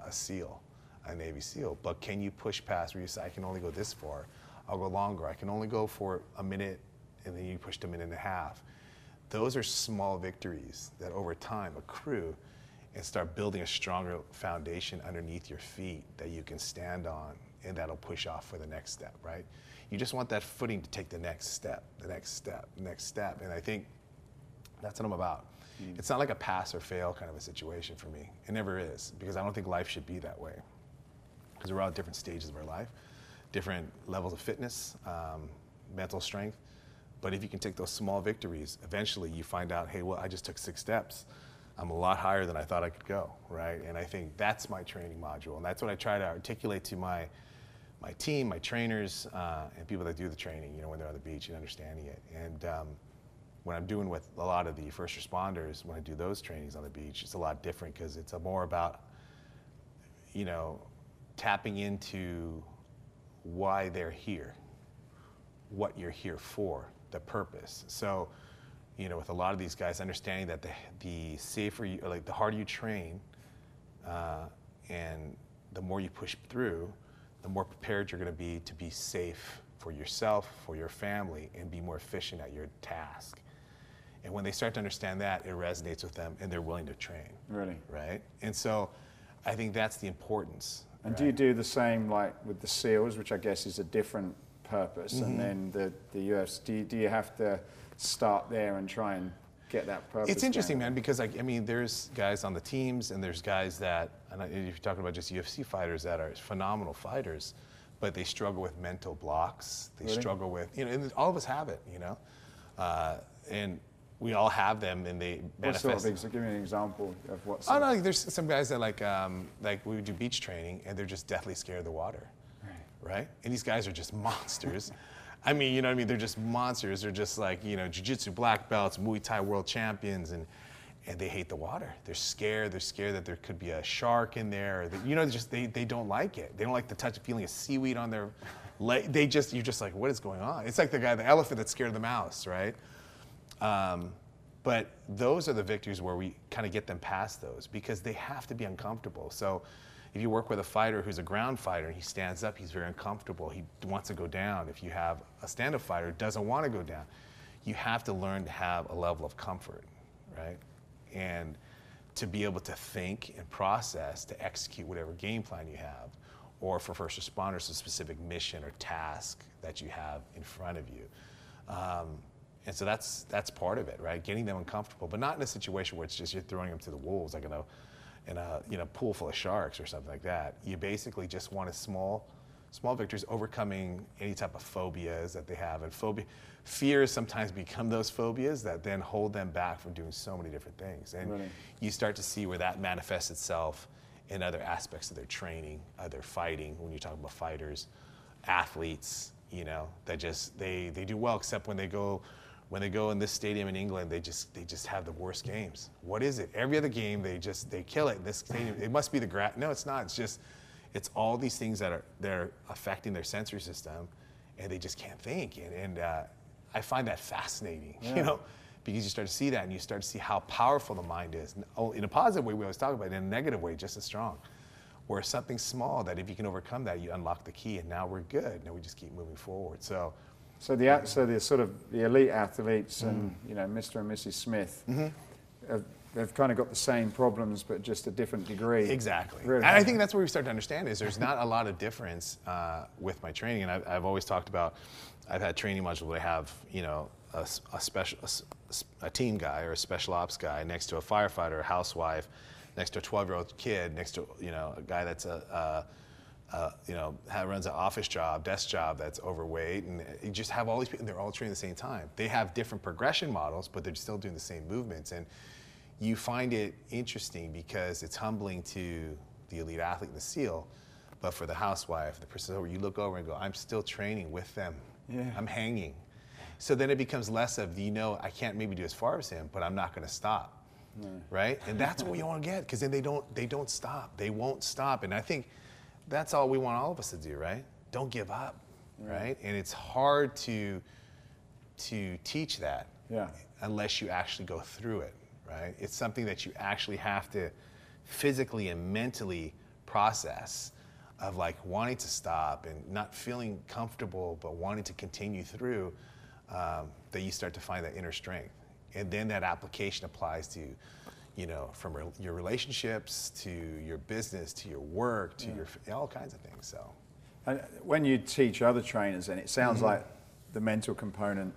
Speaker 1: a SEAL, a Navy SEAL, but can you push past where you say, I can only go this far, I'll go longer, I can only go for a minute, and then you push to a minute and a half. Those are small victories that over time accrue and start building a stronger foundation underneath your feet that you can stand on, and that'll push off for the next step, right? You just want that footing to take the next step, the next step, the next step, and I think that's what I'm about. It's not like a pass or fail kind of a situation for me. It never is, because I don't think life should be that way. Because we're all at different stages of our life, different levels of fitness, mental strength. But if you can take those small victories, eventually you find out, hey, well, I just took 6 steps. I'm a lot higher than I thought I could go, right? And I think that's my training module. And that's what I try to articulate to my team, my trainers, and people that do the training, you know, when they're on the beach and understanding it. And when I'm doing with a lot of the first responders, when I do those trainings on the beach, it's a lot different because it's more about, you know, tapping into why they're here, what you're here for, the purpose. So, you know, with a lot of these guys, understanding that the safer you, or like the harder you train, and the more you push through, the more prepared you're going to be safe for yourself, for your family, and be more efficient at your task. And when they start to understand that, it resonates with them, and they're willing to train. Really, right? And so, I think that's the importance.
Speaker 2: And
Speaker 1: right?
Speaker 2: do you do the same like with the SEALs, which I guess is a different purpose, and then the UFC? Do you have to start there and try and get that purpose?
Speaker 1: It's interesting, man, because like, I mean, there's guys on the teams, and there's guys that, and if you're talking about just UFC fighters that are phenomenal fighters, but they struggle with mental blocks. They struggle with, you know, and all of us have it, you know, and we all have them, and they manifest.
Speaker 2: What sort of, give me an example of what.
Speaker 1: Oh no, there's some guys that like we would do beach training, and they're just deathly scared of the water. Right? And these guys are just monsters. I mean, you know what I mean? They're just monsters. They're just like, you know, jiu-jitsu black belts, Muay Thai world champions, and they hate the water. They're scared. They're scared that there could be a shark in there. Or that, you know, just they don't like it. They don't like the touch of feeling of seaweed on their leg. You're just like, what is going on? It's like the elephant that's scared of the mouse, right? But those are the victories where we kind of get them past those, because they have to be uncomfortable. So if you work with a fighter who's a ground fighter, he stands up, he's very uncomfortable, he wants to go down. If you have a stand-up fighter who doesn't want to go down, you have to learn to have a level of comfort, right? And to be able to think and process, to execute whatever game plan you have, or for first responders, a specific mission or task that you have in front of you. And so that's part of it, right? Getting them uncomfortable, but not in a situation where it's just you're throwing them to the wolves, like in a pool full of sharks or something like that. You basically just want small victories, overcoming any type of phobias that they have. And fears sometimes become those phobias that then hold them back from doing so many different things. And you start to see where that manifests itself in other aspects of their training, their fighting. When you're talking about fighters, athletes, you know, that they do well, except when they go in this stadium in England, they just have the worst games. What is it? Every other game, they kill it. This stadium, it must be the no, it's not. It's all these things that are affecting their sensory system, and they just can't think. And I find that fascinating, you know, because you start to see that, and you start to see how powerful the mind is. In a positive way, we always talk about it. In a negative way, just as strong. Where something small that if you can overcome that, you unlock the key, and now we're good. Now we just keep moving forward. So
Speaker 2: the sort of the elite athletes and, you know, Mr. and Mrs. Smith, they've kind of got the same problems, but just a different degree.
Speaker 1: Exactly.
Speaker 2: Really.
Speaker 1: And I think that's where we start to understand is there's not a lot of difference with my training. And I've always talked about, I've had training modules where I have, you know, a team guy or a special ops guy next to a firefighter, a housewife, next to a 12-year-old kid, next to, you know, a guy that's runs an office job, desk job that's overweight, and you just have all these people, and they're all training at the same time. They have different progression models, but they're still doing the same movements. And you find it interesting because it's humbling to the elite athlete and the SEAL, but for the housewife, the person over, you look over and go, I'm still training with them. Yeah. I'm hanging. So then it becomes less of, you know, I can't maybe do as far as him, but I'm not going to stop. No. Right? And that's what we want to get, because then they don't stop. They won't stop. And I think that's all we want all of us to do, right? Don't give up, right? And it's hard to teach that.
Speaker 2: Yeah.
Speaker 1: unless you actually go through it, right? It's something that you actually have to physically and mentally process, of like wanting to stop and not feeling comfortable, but wanting to continue through, that you start to find that inner strength. And then that application applies to, you know, from your relationships to your business, to your work, to your, all kinds of things, so.
Speaker 2: And when you teach other trainers, and it sounds like the mental component,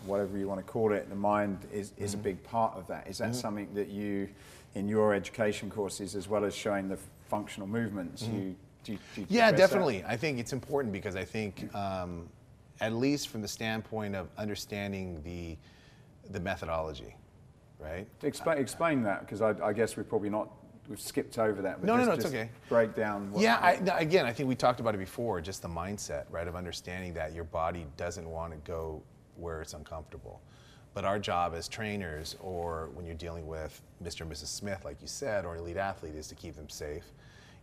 Speaker 2: whatever you want to call it, the mind is a big part of that. Is that something that you, in your education courses, as well as showing the functional movements, do you
Speaker 1: yeah,
Speaker 2: progress
Speaker 1: definitely. I think it's important because I think, at least from the standpoint of understanding the methodology, right?
Speaker 2: Explain that, because I guess we've skipped over that. But
Speaker 1: No, it's okay.
Speaker 2: Break down.
Speaker 1: Again, I think we talked about it before, just the mindset, right, of understanding that your body doesn't want to go where it's uncomfortable. But our job as trainers, or when you're dealing with Mr. and Mrs. Smith, like you said, or an elite athlete, is to keep them safe.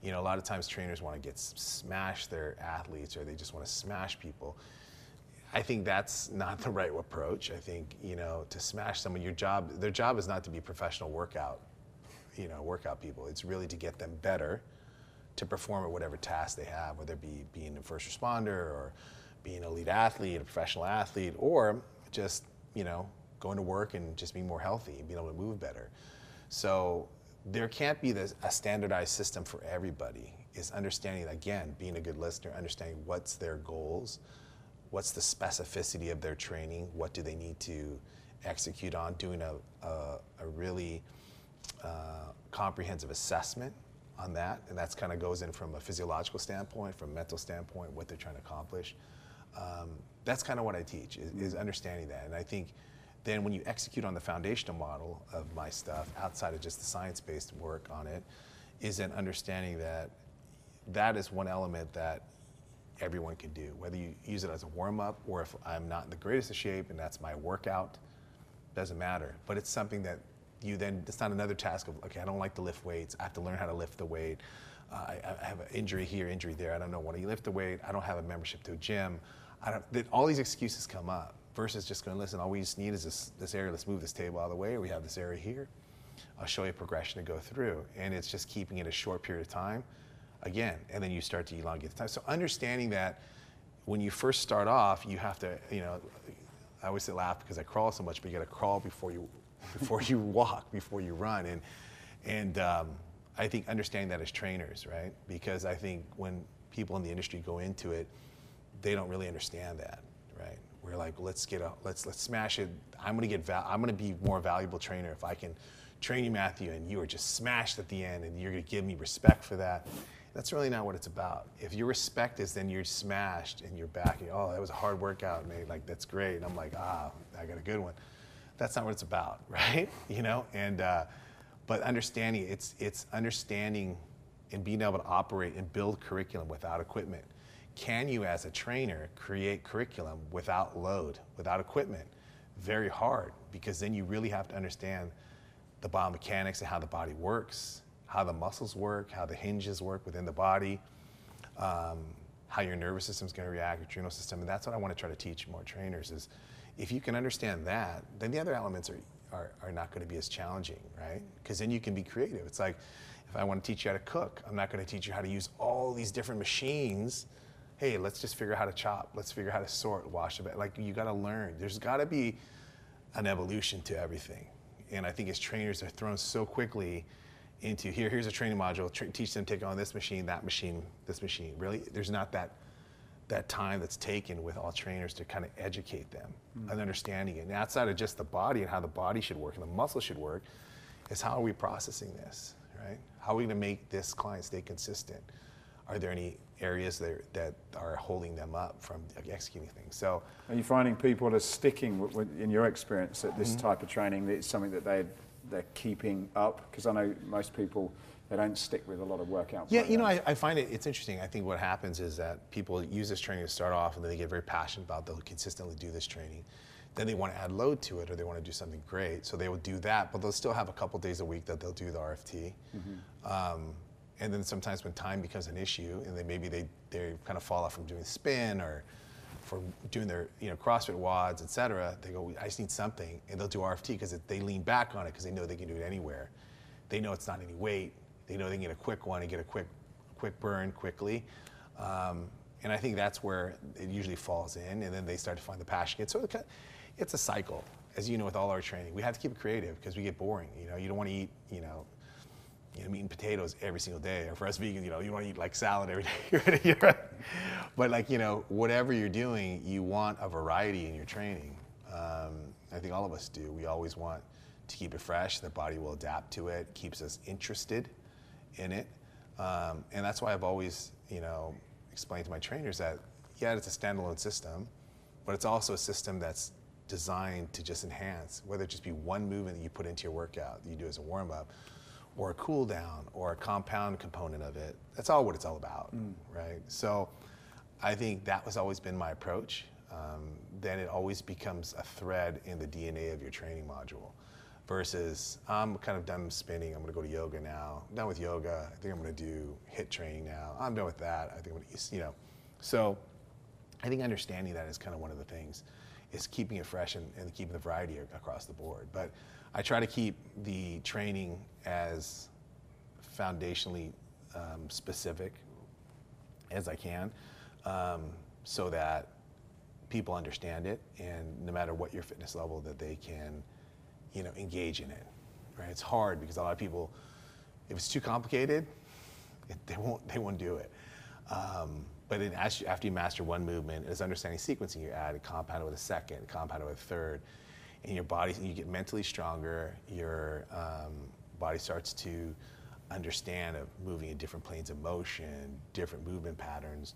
Speaker 1: You know, a lot of times trainers want to smash their athletes, or they just want to smash people. I think that's not the right approach. I think, you know, to smash someone, their job is not to be professional workout people. It's really to get them better, to perform at whatever task they have, whether it be being a first responder, or being an elite athlete, a professional athlete, or just, you know, going to work and just being more healthy and being able to move better. So there can't be a standardized system for everybody. It's understanding, again, being a good listener, understanding what's their goals, what's the specificity of their training, what do they need to execute on, doing a really comprehensive assessment on that. And that's kind of goes in from a physiological standpoint, from a mental standpoint, what they're trying to accomplish. That's kind of what I teach, is understanding that. And I think then when you execute on the foundational model of my stuff, outside of just the science-based work on it, is an understanding that that is one element that everyone can do. Whether you use it as a warm-up, or if I'm not in the greatest of shape and that's my workout, doesn't matter. But it's something that it's not another task of, okay, I don't like to lift weights, I have to learn how to lift the weight. I have an injury here, injury there, I don't know when you lift the weight, I don't have a membership to a gym. All these excuses come up, versus just going, listen, all we just need is this area, let's move this table out of the way, or we have this area here. I'll show you a progression to go through. And it's just keeping it a short period of time, again, and then you start to elongate the time. So understanding that when you first start off, you have to, you know, I always say laugh because I crawl so much, but you got to crawl before you walk, before you run. And I think understanding that as trainers, right? Because I think when people in the industry go into it, they don't really understand that, right? We're like, let's smash it. I'm gonna be more valuable trainer if I can train you, Matthew, and you are just smashed at the end, and you're gonna give me respect for that. That's really not what it's about. If your respect is then you're smashed and you're back, and oh, that was a hard workout, mate. Like, that's great. And I'm like, I got a good one. That's not what it's about, right? You know, and but understanding, it's understanding and being able to operate and build curriculum without equipment. Can you, as a trainer, create curriculum without load, without equipment? Very hard, because then you really have to understand the biomechanics and how the body works, how the muscles work, how the hinges work within the body, how your nervous system is going to react, your adrenal system. And that's what I want to try to teach more trainers is, if you can understand that, then the other elements are not going to be as challenging, right? Because then you can be creative. It's like, if I want to teach you how to cook, I'm not going to teach you how to use all these different machines. Hey, let's just figure out how to chop. Let's figure out how to sort, wash the bed. Like, you got to learn. There's got to be an evolution to everything. And I think as trainers, they're thrown so quickly into here's a training module, teach them to take on this machine, that machine, this machine. Really, there's not that time that's taken with all trainers to kind of educate them and understanding it. And outside of just the body and how the body should work and the muscle should work, is how are we processing this, right? How are we going to make this client stay consistent? Are there any areas that are holding them up from executing things? So,
Speaker 2: are you finding people are sticking in your experience at this type of training? That it's something that they're keeping up? Because I know most people, they don't stick with a lot of workout programs.
Speaker 1: Yeah, you know, I find it's interesting. I think what happens is that people use this training to start off, and then they get very passionate about, they'll consistently do this training. Then they want to add load to it, or they want to do something great. So they will do that, but they'll still have a couple days a week that they'll do the RFT. And then sometimes when time becomes an issue, and then maybe they kind of fall off from doing spin, or for doing their CrossFit WODs, et cetera, they go, I just need something, and they'll do RFT because they lean back on it because they know they can do it anywhere. They know it's not any weight. They know they can get a quick one and get a quick burn quickly. And I think that's where it usually falls in, and then they start to find the passion. It's a cycle, as you know, with all our training. We have to keep it creative because we get boring. You don't want to eat, meat and potatoes every single day. Or for us vegans, you want to eat like salad every day. But like, whatever you're doing, you want a variety in your training. I think all of us do. We always want to keep it fresh. The body will adapt to it, keeps us interested in it. And that's why I've always, explained to my trainers that, yeah, it's a standalone system, but it's also a system that's designed to just enhance, whether it just be one movement that you put into your workout that you do as a warm-up, or a cool down, or a compound component of it. That's all what it's all about, right? So I think that has always been my approach. Then it always becomes a thread in the DNA of your training module versus I'm kind of done spinning, I'm gonna go to yoga now. I'm done with yoga, I think I'm gonna do HIIT training now. I'm done with that, I think I'm gonna, So I think understanding that is kind of one of the things, is keeping it fresh and keeping the variety across the board. But I try to keep the training as foundationally specific as I can, so that people understand it, and no matter what your fitness level, that they can, engage in it. Right? It's hard because a lot of people, if it's too complicated, they won't do it. But after you master one movement, it's understanding sequencing. You add a compound with a second, compound with a third, and your body, you get mentally stronger. Your body starts to understand of moving in different planes of motion, different movement patterns,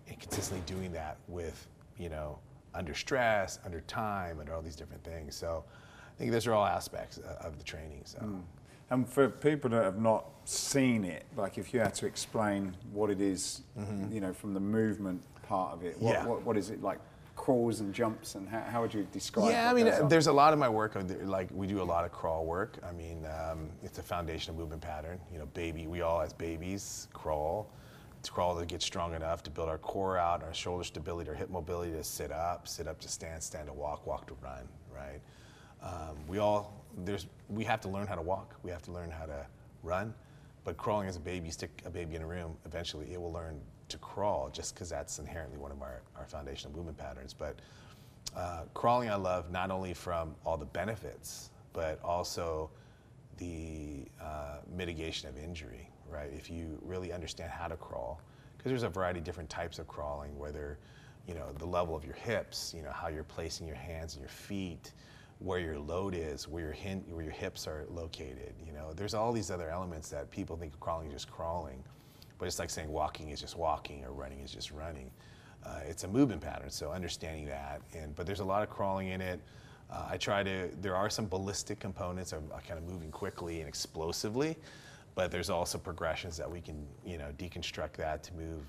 Speaker 1: and consistently doing that with, under stress, under time, under all these different things. So I think those are all aspects of the training. So.
Speaker 2: And for people that have not seen it, like if you had to explain what it is, from the movement part of it, what is it, like crawls and jumps, and how would you describe it?
Speaker 1: Yeah, I mean, there's a lot of my work, like we do a lot of crawl work. I mean, it's a foundational movement pattern. We all as babies crawl. It's crawl to get strong enough to build our core out, our shoulder stability, our hip mobility to sit up to stand, stand to walk, walk to run, right? We have to learn how to walk. We have to learn how to run. But crawling as a baby, you stick a baby in a room, eventually it will learn to crawl, just because that's inherently one of our foundational movement patterns. But crawling I love not only from all the benefits, but also the mitigation of injury, right? If you really understand how to crawl, because there's a variety of different types of crawling, whether, the level of your hips, how you're placing your hands and your feet, where your load is, where your hips are located. There's all these other elements that people think crawling is just crawling, but it's like saying walking is just walking or running is just running. It's a movement pattern, so understanding that. But there's a lot of crawling in it. There are some ballistic components of kind of moving quickly and explosively, but there's also progressions that we can, deconstruct that to move,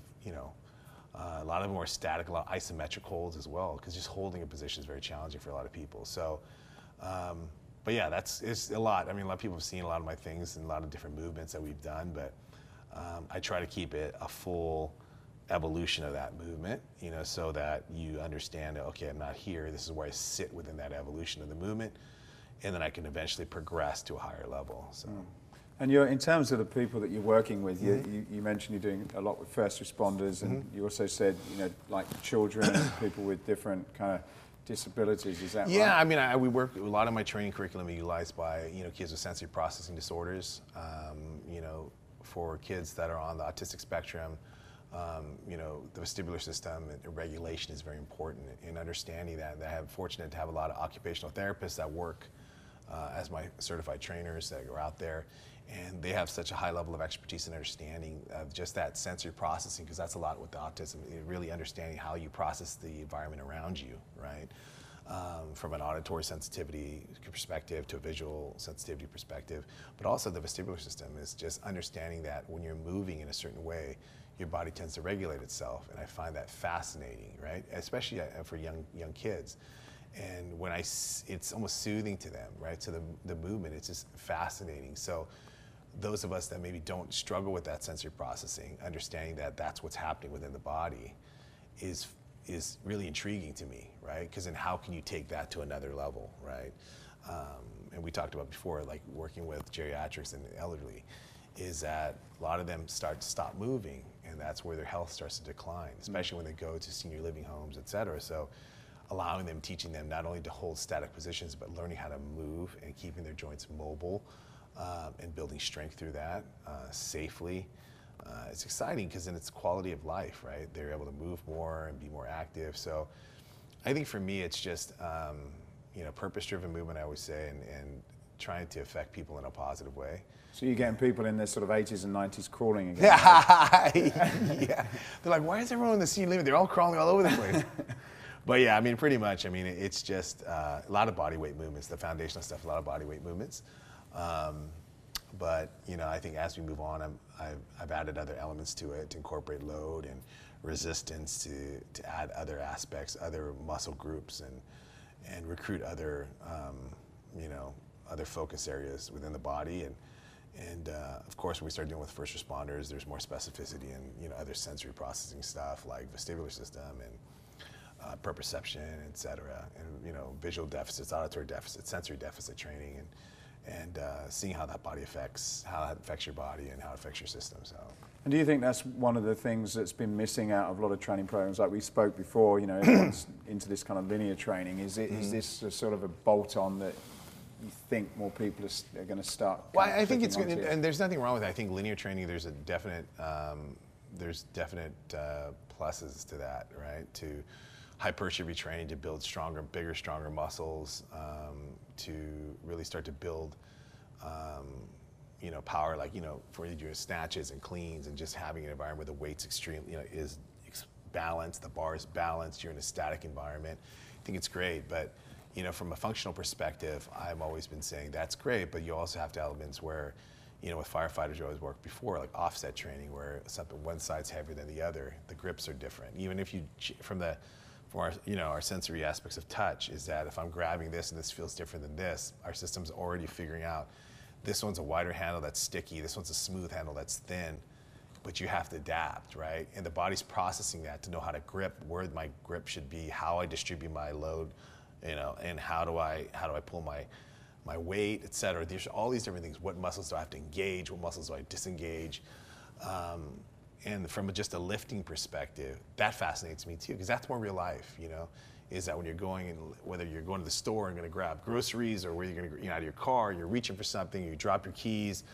Speaker 1: a lot of them are static, a lot of isometric holds as well, because just holding a position is very challenging for a lot of people. So, but yeah, it's a lot. I mean, a lot of people have seen a lot of my things and a lot of different movements that we've done, but I try to keep it a full evolution of that movement, so that you understand, okay, I'm not here, this is where I sit within that evolution of the movement, and then I can eventually progress to a higher level. So.
Speaker 2: And in terms of the people that you're working with, you mentioned you're doing a lot with first responders, and you also said, like children and people with different kind of disabilities. Is that right?
Speaker 1: Yeah, I mean, we work, a lot of my training curriculum is utilized by, kids with sensory processing disorders, for kids that are on the autistic spectrum. The vestibular system and regulation is very important in understanding that. I'm fortunate to have a lot of occupational therapists that work as my certified trainers that are out there, and they have such a high level of expertise and understanding of just that sensory processing, because that's a lot with the autism, really understanding how you process the environment around you, right? From an auditory sensitivity perspective to a visual sensitivity perspective, but also the vestibular system is just understanding that when you're moving in a certain way, your body tends to regulate itself, and I find that fascinating, right? Especially for young kids. And when it's almost soothing to them, right? So the movement, it's just fascinating. So those of us that maybe don't struggle with that sensory processing, understanding that that's what's happening within the body is is really intriguing to me, right? Because then how can you take that to another level, right? And we talked about before, like working with geriatrics and the elderly, is that a lot of them start to stop moving, and that's where their health starts to decline, especially when they go to senior living homes, et cetera. So allowing them, teaching them not only to hold static positions, but learning how to move and keeping their joints mobile, and building strength through that safely. It's exciting because then it's quality of life, right? They're able to move more and be more active. So I think for me, it's just, purpose-driven movement, I always say, and trying to affect people in a positive way.
Speaker 2: So you're getting people in their sort of 80s and 90s crawling again.
Speaker 1: Yeah. They're like, why is everyone in the senior living? They're all crawling all over the place. But yeah, I mean, pretty much. I mean, it's just a lot of body weight movements, the foundational stuff, a lot of body weight movements. But I think as we move on, I've added other elements to it to incorporate load and resistance, to add other aspects, other muscle groups, and recruit other other focus areas within the body. And of course, when we start dealing with first responders, there's more specificity and other sensory processing stuff like vestibular system and proprioception, et cetera, and visual deficits, auditory deficits, sensory deficit training, and seeing how that affects your body and how it affects your system. So.
Speaker 2: And do you think that's one of the things that's been missing out of a lot of training programs? Like we spoke before, everyone's into this kind of linear training. Is this a sort of a bolt-on that you think more people are going to start?
Speaker 1: Well, I think it's good, and there's nothing wrong with it. I think linear training, there's definite pluses to that, right? To hypertrophy training, to build bigger, stronger muscles, to really start to build, power, like, for you doing snatches and cleans and just having an environment where the weight's extreme, is balanced, the bar is balanced, you're in a static environment. I think it's great, but from a functional perspective, I've always been saying that's great, but you also have to elements where, with firefighters, you always worked before, like offset training, where one side's heavier than the other, the grips are different. Even if from our sensory aspects of touch, is that if I'm grabbing this and this feels different than this, our system's already figuring out this one's a wider handle that's sticky, this one's a smooth handle that's thin, but you have to adapt, right? And the body's processing that to know how to grip, where my grip should be, how I distribute my load, and how do I pull my weight, et cetera. There's all these different things. What muscles do I have to engage? What muscles do I disengage? And from just a lifting perspective, that fascinates me too, because that's more real life, is that when you're going, whether you're going to the store and going to grab groceries, or where you're going to, out of your car, you're reaching for something, you drop your keys,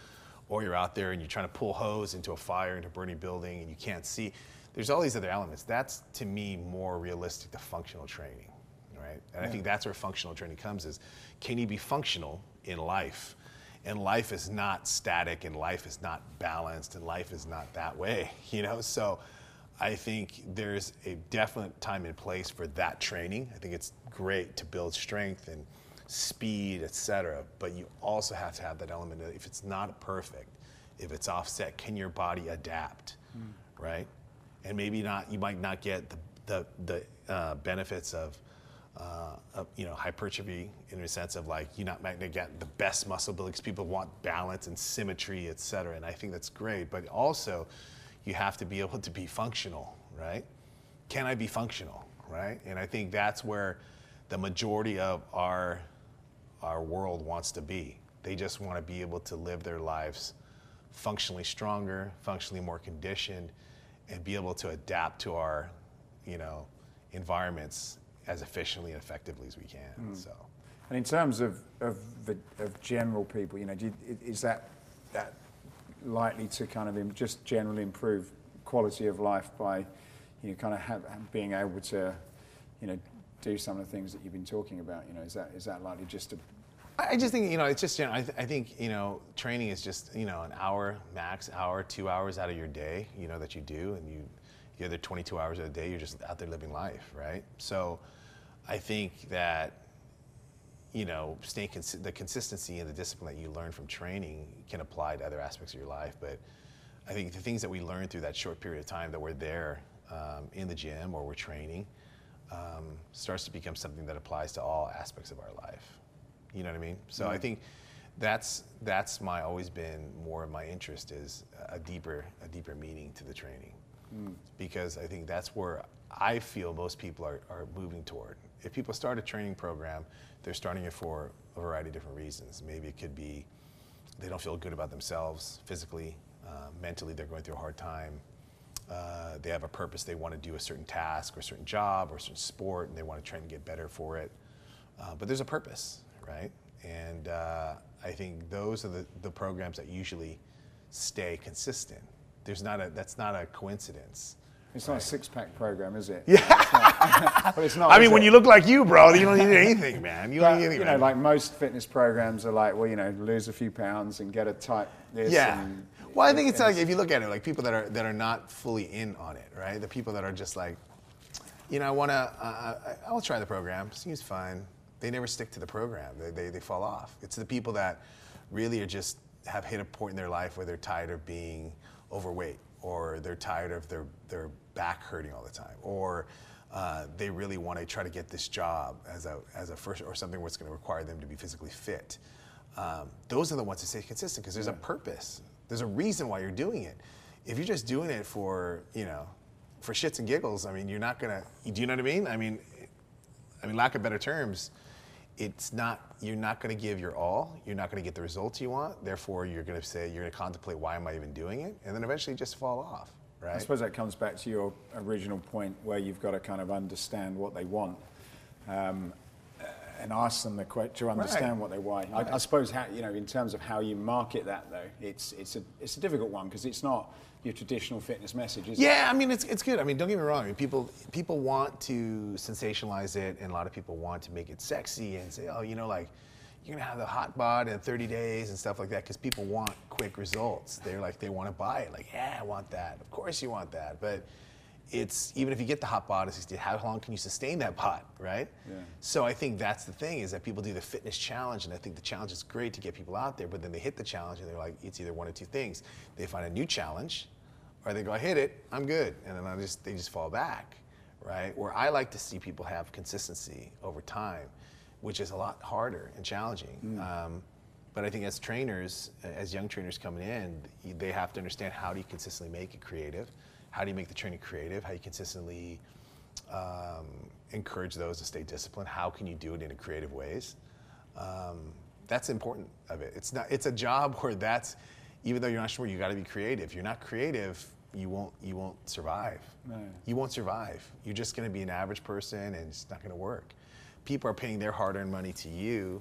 Speaker 1: or you're out there and you're trying to pull hose into a fire, into a burning building, and you can't see. There's all these other elements. That's, to me, more realistic to functional training, right? And I think that's where functional training comes is, can you be functional in life? And life is not static, and life is not balanced, and life is not that way, So I think there's a definite time and place for that training. I think it's great to build strength and speed, et cetera, but you also have to have that element of, if it's not perfect, if it's offset, can your body adapt, right? And maybe not, you might not get the benefits of hypertrophy, in a sense of like, you're not might get the best muscle building, because people want balance and symmetry, et cetera, and I think that's great, but also you have to be able to be functional, right? Can I be functional, right? And I think that's where the majority of our world wants to be. They just want to be able to live their lives functionally stronger, functionally more conditioned, and be able to adapt to our, environments as efficiently and effectively as we can. So,
Speaker 2: and in terms of general people, is that likely to kind of just generally improve quality of life by, kind of being able to, do some of the things that you've been talking about? Is that likely just to?
Speaker 1: I just think, it's just, I think, training is just, an hour, max hour, 2 hours out of your day, that you do, and the other 22 hours of the day, you're just out there living life, right? So I think that, the consistency and the discipline that you learn from training can apply to other aspects of your life. But I think the things that we learn through that short period of time that we're there in the gym or we're training starts to become something that applies to all aspects of our life. You know what I mean? So I think that's always been more of my interest, is a deeper meaning to the training. Because I think that's where I feel most people are moving toward. If people start a training program, they're starting it for a variety of different reasons. Maybe it could be they don't feel good about themselves physically, mentally they're going through a hard time. They have a purpose, they want to do a certain task or a certain job or a certain sport, and they want to try and get better for it. But there's a purpose, right? And I think those are the programs that usually stay consistent. That's not a coincidence.
Speaker 2: It's not a six-pack program, is it?
Speaker 1: Yeah.
Speaker 2: But it's not.
Speaker 1: I mean, when you look like you, bro, you don't need anything, man. You don't need anything.
Speaker 2: You know, like most fitness programs are like, well, you know, lose a few pounds and get a type this.
Speaker 1: Yeah.
Speaker 2: And,
Speaker 1: well, I think it's like, if you look at it, like people that are not fully in on it, right? The people that are just like, you know, I'll try the program. Seems fun. They never stick to the program. They fall off. It's the people that really have hit a point in their life where they're tired of being overweight, or they're tired of their back hurting all the time, or they really want to try to get this job as a first, or something what's going to require them to be physically fit. Those are the ones that stay consistent because there's a purpose. There's a reason why you're doing it. If you're just doing it for, you know, for shits and giggles, I mean, you're not gonna. Do you know what I mean? I mean, lack of better terms, you're not going to give your all. You're not going to get the results you want. Therefore, you're going to contemplate, why am I even doing it? And then eventually just fall off, right? I
Speaker 2: suppose that comes back to your original point where you've got to kind of understand what they want and ask them to understand what they want. Right. I suppose, in terms of how you market that, though, it's a difficult one because it's not your traditional fitness message, is it?
Speaker 1: Yeah, I mean, it's good. I mean, don't get me wrong. I mean, people want to sensationalize it, and a lot of people want to make it sexy and say, oh, you know, like, you're going to have the hot bod in 30 days and stuff like that, because people want quick results. They're like, they want to buy it. Like, yeah, I want that. Of course you want that. But even if you get the hot bod in 60 days, how long can you sustain that bod, right? Yeah. So I think that's the thing, is that people do the fitness challenge, and I think the challenge is great to get people out there, but then they hit the challenge and they're like, it's either one of two things. They find a new challenge, or they go, I hit it, I'm good. And then they just fall back, right? Where I like to see people have consistency over time, which is a lot harder and challenging. But I think as trainers, as young trainers coming in, they have to understand, how do you consistently make it creative? How do you make the training creative? How do you consistently encourage those to stay disciplined? How can you do it in creative ways? That's important of it. It's a job where even though you're not sure, you got to be creative. If you're not creative, you won't survive. No. You won't survive. You're just going to be an average person, and it's not going to work. People are paying their hard-earned money to you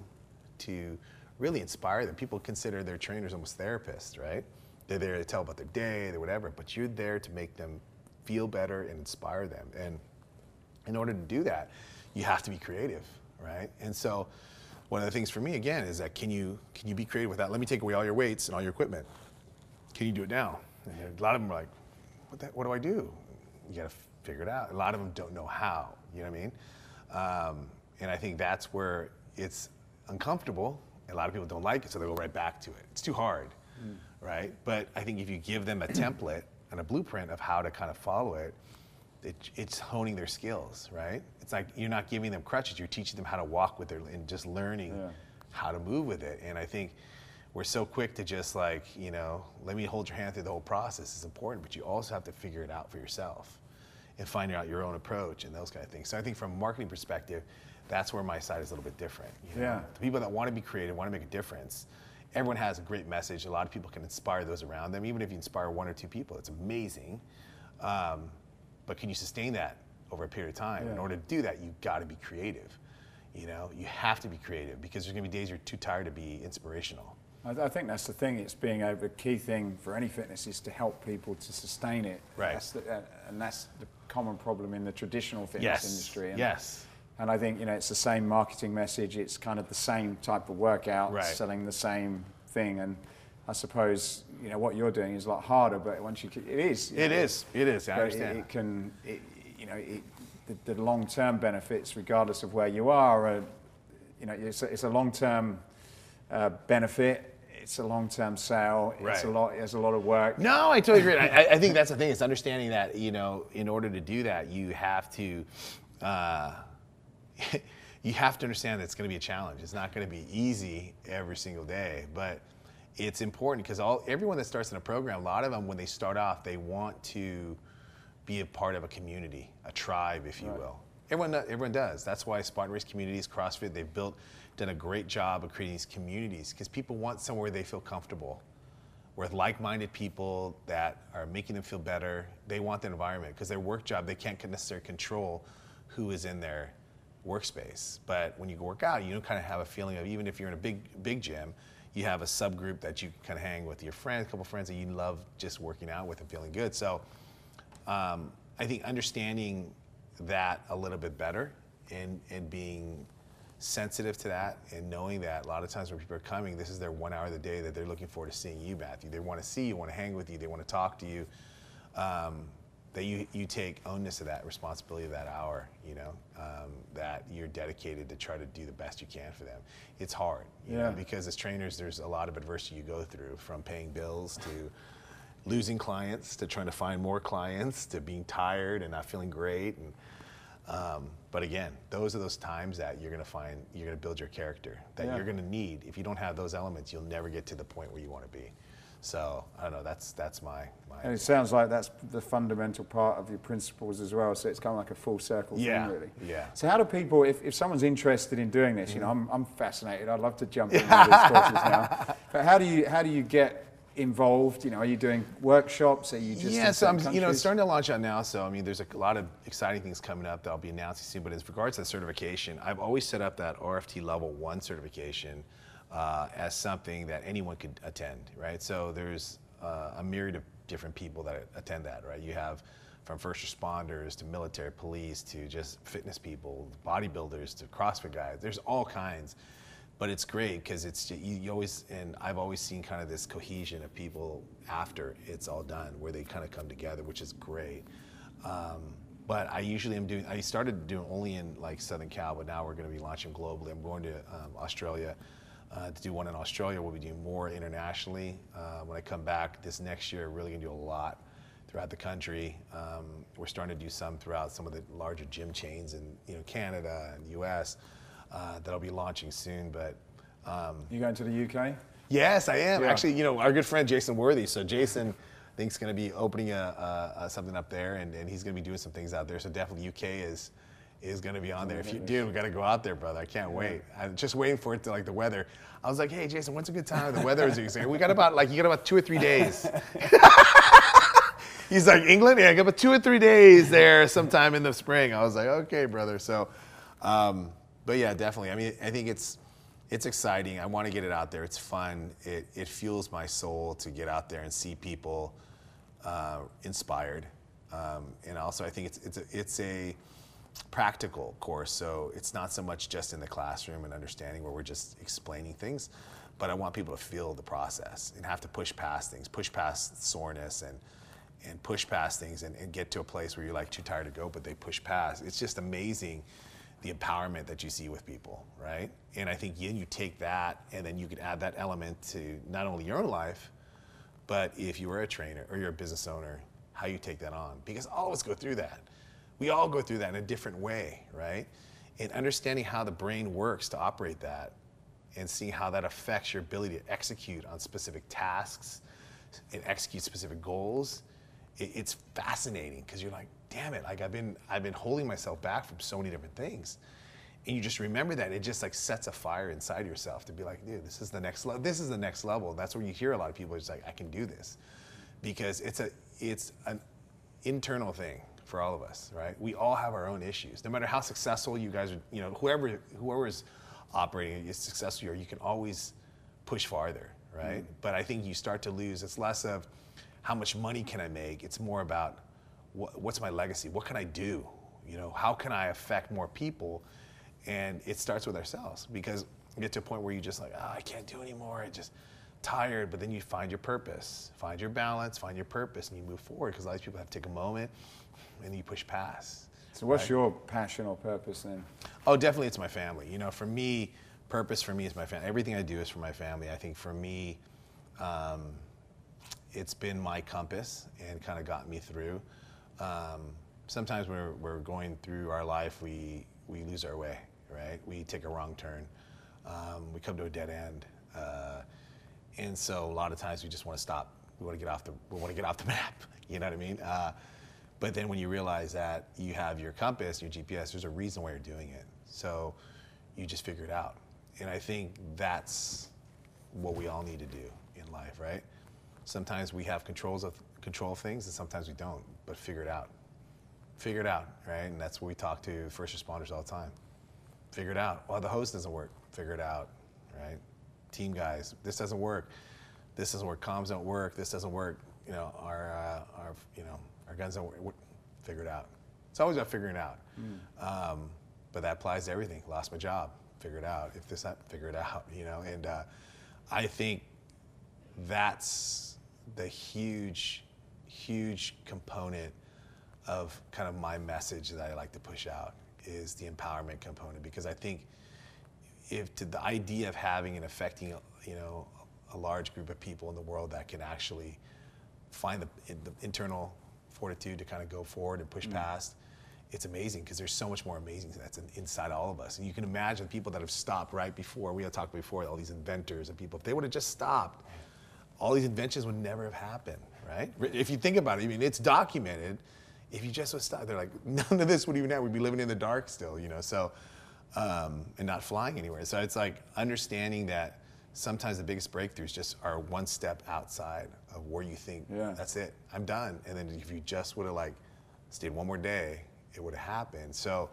Speaker 1: to really inspire them. People consider their trainers almost therapists, right? They're there to tell about their day, or whatever, but you're there to make them feel better and inspire them. And in order to do that, you have to be creative, right? And so one of the things for me, again, is that can you be creative with that? Let me take away all your weights and all your equipment. Can you do it now? And a lot of them are like, what do I do? You got to figure it out. A lot of them don't know how, you know what I mean? And I think that's where it's uncomfortable. A lot of people don't like it, so they go right back to it. It's too hard, right? But I think if you give them a template and a blueprint of how to kind of follow it, it's honing their skills, right? It's like you're not giving them crutches, you're teaching them how to walk with and just learning how to move with it. And I think we're so quick to just like, let me hold your hand through the whole process. It's important, but you also have to figure it out for yourself and find out your own approach and those kind of things. So I think from a marketing perspective, that's where my side is a little bit different. The people that want to be creative, want to make a difference, everyone has a great message. A lot of people can inspire those around them. Even if you inspire one or two people, it's amazing. But can you sustain that over a period of time? In order to do that, you've got to be creative. You have to be creative, because there's going to be days you're too tired to be inspirational.
Speaker 2: I think that's the thing. It's the key thing for any fitness is to help people to sustain it.
Speaker 1: Right.
Speaker 2: And that's the common problem in the traditional fitness industry. And I think, it's the same marketing message. It's kind of the same type of workout, selling the same thing. And I suppose, what you're doing is a lot harder, but once it is.
Speaker 1: It is. I understand.
Speaker 2: The long-term benefits, regardless of where you are, it's a long-term benefit. It's a long-term sale. It's there's a lot of work.
Speaker 1: No, I totally agree. I think that's the thing. It's understanding that, in order to do that, you have to understand that it's going to be a challenge. It's not going to be easy every single day, but it's important because everyone that starts in a program, a lot of them, when they start off, they want to be a part of a community, a tribe, if you will. Everyone does. That's why Spartan Race Communities, CrossFit, they've done a great job of creating these communities because people want somewhere where they feel comfortable, with like-minded people that are making them feel better. They want the environment because their work job, they can't necessarily control who is in their workspace. But when you work out, you kind of have a feeling of, even if you're in a big gym, you have a subgroup that you kind of hang with your friends, a couple friends that you love just working out with and feeling good. So I think understanding that a little bit better and being sensitive to that and knowing that a lot of times when people are coming, this is their 1 hour of the day that they're looking forward to seeing you, Matthew. They want to see you, want to hang with you, they want to talk to you, that you take onus of that responsibility of that hour, that you're dedicated to try to do the best you can for them. It's hard, you know, because as trainers, there's a lot of adversity you go through, from paying bills to losing clients, to trying to find more clients, to being tired and not feeling great. But again, those are those times that you're going to build your character, that you're going to need. If you don't have those elements, you'll never get to the point where you want to be. So I don't know, that's my
Speaker 2: and it sounds like that's the fundamental part of your principles as well. So it's kind of like a full circle thing, really.
Speaker 1: Yeah.
Speaker 2: So how do people, if someone's interested in doing this, I'm fascinated. I'd love to jump into these courses now. But how do you get involved? Are you doing workshops? Are you just
Speaker 1: so I'm starting to launch out now. So there's a lot of exciting things coming up that I'll be announcing soon. But as regards to certification, I've always set up that RFT Level 1 certification as something that anyone could attend, right? So there's a myriad of different people that attend that, right? You have from first responders to military, police, to just fitness people, bodybuilders, to CrossFit guys. There's all kinds. But it's great because it's I've always seen kind of this cohesion of people after it's all done, where they kind of come together, which is great. But I started doing only in like Southern Cal, but now we're going to be launching globally. I'm going to Australia to do one in Australia. We'll be doing more internationally. When I come back this next year, really going to do a lot throughout the country. We're starting to do some throughout some of the larger gym chains in Canada and the US. That'll be launching soon, but
Speaker 2: you going to the UK?
Speaker 1: Yes, I am. Actually, our good friend Jason Worthy. So Jason, I think, is going to be opening something up there, and he's going to be doing some things out there. So definitely UK is going to be on there. Dude, we got to go out there, brother. I can't wait. I'm just waiting for it to, like, the weather. I was like, hey, Jason, when's a good time? The weather is. He's like, you got about 2 or 3 days. He's like, England? Yeah, I got about 2 or 3 days there sometime in the spring. I was like, okay, brother. So, but yeah, definitely. I think it's exciting. I want to get it out there. It's fun. It fuels my soul to get out there and see people inspired. And also, I think it's a practical course. So it's not so much just in the classroom and understanding where we're just explaining things, but I want people to feel the process and have to push past things, push past soreness and push past things and get to a place where you're like too tired to go, but they push past. It's just amazing the empowerment that you see with people, right? And I think you take that and then you could add that element to not only your own life, but if you were a trainer or you're a business owner, how you take that on. Because all of us go through that. We all go through that in a different way, right? And understanding how the brain works to operate that and seeing how that affects your ability to execute on specific tasks and execute specific goals, it's fascinating because you're like, damn it, like I've been holding myself back from so many different things. And you just remember that. It just like sets a fire inside yourself to be like, dude, this is the next level. This is the next level. That's where you hear a lot of people just like, I can do this. Because it's an internal thing for all of us, right? We all have our own issues. No matter how successful you guys are, whoever is operating is successful, you can always push farther, right? Mm-hmm. But I think you start to lose. It's less of how much money can I make? It's more about what's my legacy? What can I do? How can I affect more people? And it starts with ourselves, because you get to a point where you just like, I can't do anymore. I just tired. But then you find your purpose, find your balance, find your purpose, and you move forward. Because a lot of people have to take a moment and you push past.
Speaker 2: So what's your passion or purpose then?
Speaker 1: Oh, definitely it's my family. For me, purpose for me is my family. Everything I do is for my family. I think for me, it's been my compass and kind of got me through. Sometimes when we're going through our life, we lose our way, right? We take a wrong turn. We come to a dead end. And so a lot of times we just want to stop. We want to get off the map. You know what I mean? But then when you realize that you have your compass, your GPS, there's a reason why you're doing it. So you just figure it out. And I think that's what we all need to do in life, right? Sometimes we have control of things, and sometimes we don't, but figure it out. Figure it out, right? And that's what we talk to first responders all the time. Figure it out. Well, the hose doesn't work. Figure it out, right? Team guys, this doesn't work. This doesn't work. Comms don't work. This doesn't work. Our guns don't work. Figure it out. It's always about figuring it out. But that applies to everything. Lost my job. Figure it out. If this, figure it out. And I think that's the huge component of kind of my message that I like to push out is the empowerment component, because I think the idea of having and affecting a large group of people in the world that can actually find the internal fortitude to kind of go forward and push past, it's amazing, because there's so much more amazing that's inside all of us. And you can imagine people that have stopped right before, we had talked before, all these inventors and people, if they would have just stopped, all these inventions would never have happened, right? If you think about it, I mean, it's documented. If you just would stop, they're like, none of this would even happen. We'd be living in the dark still, so, and not flying anywhere. So it's like understanding that sometimes the biggest breakthroughs just are one step outside of where you think, that's it, I'm done. And then if you just would have stayed one more day, it would have happened. So,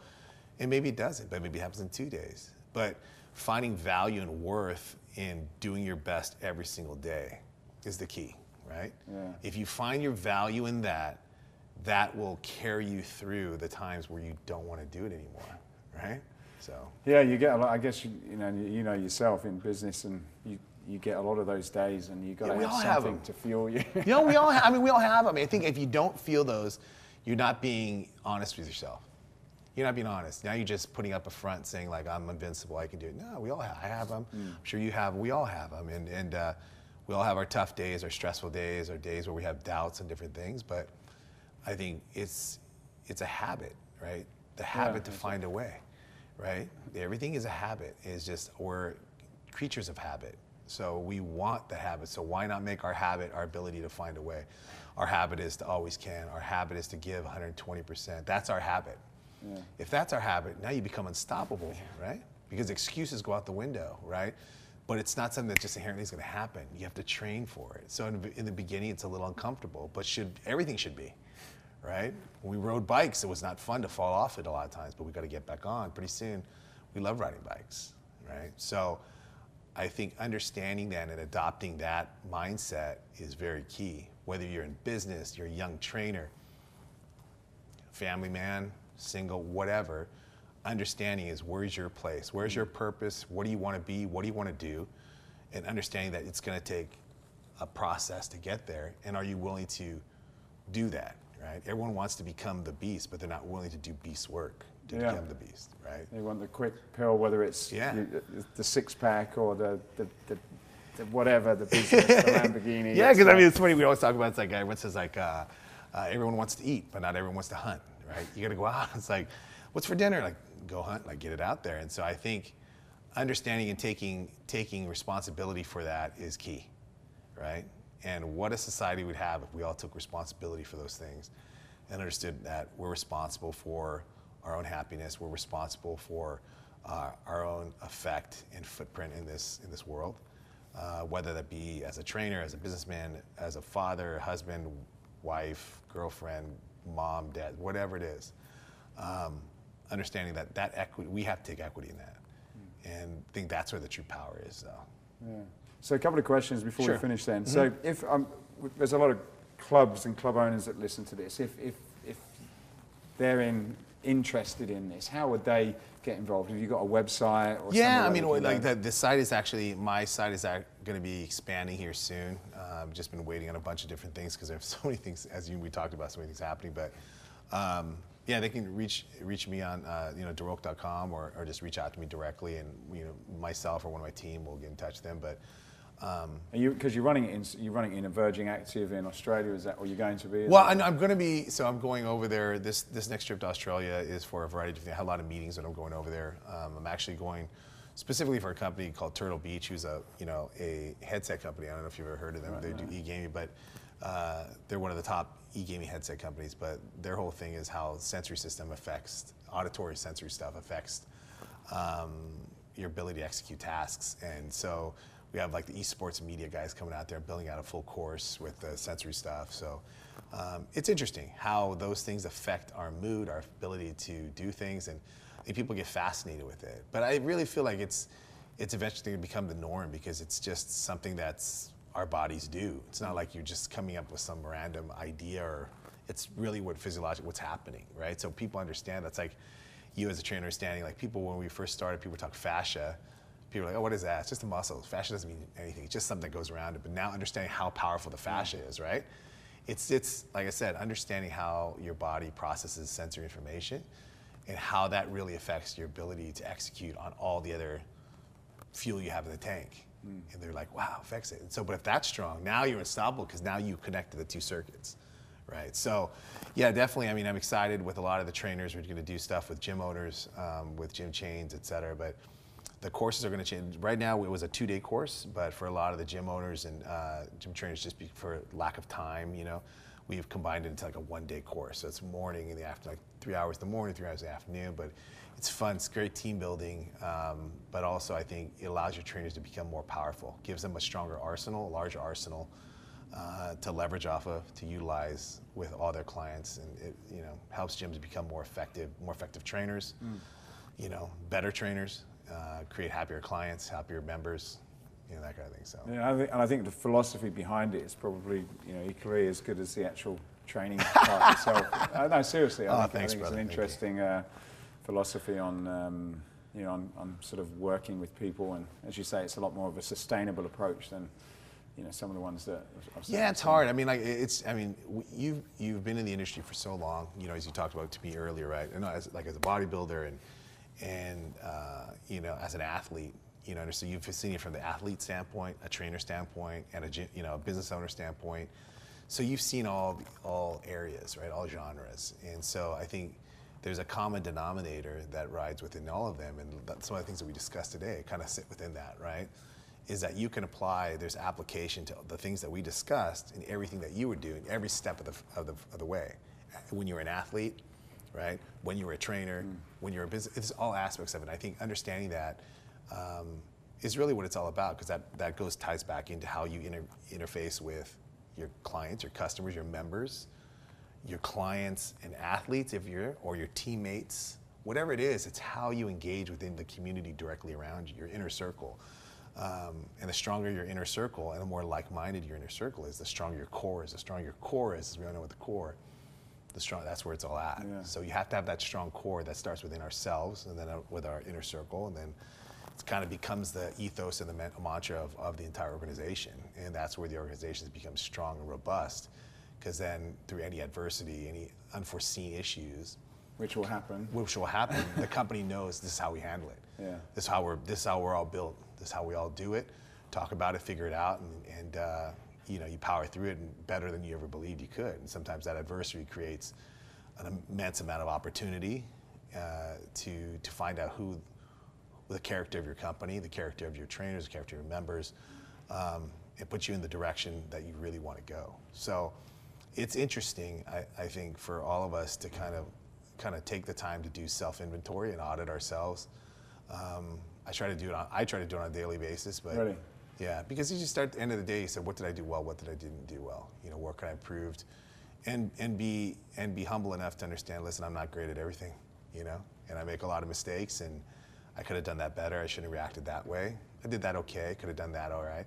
Speaker 1: and maybe it doesn't, but maybe it happens in 2 days. But finding value and worth in doing your best every single day is the key, right? Yeah. If you find your value in that, that will carry you through the times where you don't want to do it anymore, right? So
Speaker 2: yeah, you get a lot. I guess you know yourself in business, and you get a lot of those days, and you got to have something to fuel you.
Speaker 1: We all have. I mean, we all have them. I think if you don't feel those, you're not being honest with yourself. You're not being honest. Now you're just putting up a front saying I'm invincible, I can do it. No, we all have. I have them. I'm sure you have. We all have them, and we all have our tough days, our stressful days, our days where we have doubts and different things. But I think it's a habit, right? The habit to find a way, right? Everything is a habit. It's just we're creatures of habit. So we want the habit. So why not make our habit our ability to find a way? Our habit is to always can. Our habit is to give 120%. That's our habit. Yeah. If that's our habit, now you become unstoppable, right? Because excuses go out the window, right? But it's not something that just inherently is going to happen. You have to train for it. So in the beginning, it's a little uncomfortable, but everything should be, right? When we rode bikes, it was not fun to fall off it a lot of times, but we got to get back on. Pretty soon, we love riding bikes, right? So I think understanding that and adopting that mindset is very key. Whether you're in business, you're a young trainer, family man, single, whatever, understanding is where's your place, where's your purpose, what do you want to be, what do you want to do, and understanding that it's going to take a process to get there, and are you willing to do that, right? Everyone wants to become the beast, but they're not willing to do beast work to become the beast, right?
Speaker 2: They want the quick pill, whether it's the six-pack or the whatever, the business, the Lamborghini.
Speaker 1: Yeah, because I mean, it's funny, we always talk about, it's like everyone says everyone wants to eat, but not everyone wants to hunt, right? You got to go out. It's like, what's for dinner? Like, go hunt, get it out there. And so I think understanding and taking responsibility for that is key, right? And what a society would have if we all took responsibility for those things and understood that we're responsible for our own happiness, we're responsible for our own effect and footprint in this world, whether that be as a trainer, as a businessman, as a father, husband, wife, girlfriend, mom, dad, whatever it is. Understanding that equity, we have to take equity in that, and I think that's where the true power is. So,
Speaker 2: So a couple of questions before we finish then. So if there's a lot of clubs and club owners that listen to this, if they're interested in this, how would they get involved? Have you got a website? Or
Speaker 1: I mean, the site is actually, my site is going to be expanding here soon. I've just been waiting on a bunch of different things because there's so many things, we talked about, so many things happening. But they can reach me on Rulk.com or just reach out to me directly, and myself or one of my team will get in touch with them. But
Speaker 2: because you're running it in a Virgin Active in Australia, is that where you're going to be?
Speaker 1: Well, I'm going to be. So I'm going over there. This next trip to Australia is for a variety of different. I have a lot of meetings that I'm going over there. I'm actually going specifically for a company called Turtle Beach, who's a headset company. I don't know if you've ever heard of them. They do e-gaming, but they're one of the top e-gaming headset companies, but their whole thing is how sensory system affects, auditory sensory stuff affects your ability to execute tasks. And so we have like the esports media guys coming out there building out a full course with the sensory stuff. So it's interesting how those things affect our mood, our ability to do things, and I think people get fascinated with it. But I really feel like it's eventually going to become the norm, because it's just something that's our bodies do. It's not like you're just coming up with some random idea, or it's really what's happening, right? So people understand. That's like you as a trainer understanding, like people, when we first started, people talk fascia. People are like, oh, what is that? It's just a muscle. Fascia doesn't mean anything. It's just something that goes around it. But now understanding how powerful the fascia is, right? It's like I said, understanding how your body processes sensory information and how that really affects your ability to execute on all the other fuel you have in the tank. And they're like, wow, affects it. And so, but if that's strong, now you're unstoppable, because now you connected the two circuits, right? So, yeah, definitely. I mean, I'm excited with a lot of the trainers. We're going to do stuff with gym owners, with gym chains, et cetera. But the courses are going to change. Right now, it was a 2-day course, but for a lot of the gym owners and gym trainers, just for lack of time, we've combined it into like a 1-day course. So it's morning and the afternoon, like 3 hours in the morning, 3 hours in the afternoon. But it's fun. It's great team building. But also, I think it allows your trainers to become more powerful. Gives them a stronger arsenal, a larger arsenal to leverage off of, to utilize with all their clients, and it helps gyms become more effective trainers. Better trainers. Create happier clients, happier members, that kind of thing. So
Speaker 2: yeah, I think the philosophy behind it is probably equally as good as the actual training part itself. No, seriously, I think it's an interesting philosophy on on sort of working with people, and as you say, it's a lot more of a sustainable approach than some of the ones that I've seen.
Speaker 1: Yeah, it's hard. I mean, like you've been in the industry for so long. As you talked about to me earlier, right? As a bodybuilder and as an athlete, so you've seen it from the athlete standpoint, a trainer standpoint, and a business owner standpoint. So you've seen all areas, right? All genres. And so I think there's a common denominator that rides within all of them, and that's one of the things that we discussed today kind of sit within that, right? Is that you can apply, there's application to the things that we discussed in everything that you were doing, every step of the way. When you're an athlete, right? When you were a trainer, when you're a business, it's all aspects of it. I think understanding that is really what it's all about, because that ties back into how you interface with your clients, your customers, your members, your clients and athletes, or your teammates, whatever it is, it's how you engage within the community directly around you, your inner circle. And the stronger your inner circle and the more like-minded your inner circle is, the stronger your core is. The stronger your core is, we all know what the core, that's where it's all at. Yeah. So you have to have that strong core that starts within ourselves, and then with our inner circle, and then it kind of becomes the ethos and the mantra of the entire organization. And that's where the organization becomes strong and robust, because then through any adversity, any unforeseen issues,
Speaker 2: which will happen,
Speaker 1: the company knows this is how we handle it.
Speaker 2: Yeah.
Speaker 1: This is how we're all built. This is how we all do it. Talk about it, figure it out, and you power through it better than you ever believed you could. And sometimes that adversity creates an immense amount of opportunity to find out who the character of your company, the character of your trainers, the character of your members, and put you in the direction that you really want to go. So it's interesting, I think, for all of us to kind of take the time to do self-inventory and audit ourselves. I try to do it on a daily basis, but
Speaker 2: really?
Speaker 1: Yeah, because you just start at the end of the day, you say, what did I do well? What did I didn't do well? Where could I improve? And be humble enough to understand, listen, I'm not great at everything, and I make a lot of mistakes, and I could have done that better. I shouldn't have reacted that way. I did that okay. Could have done that all right.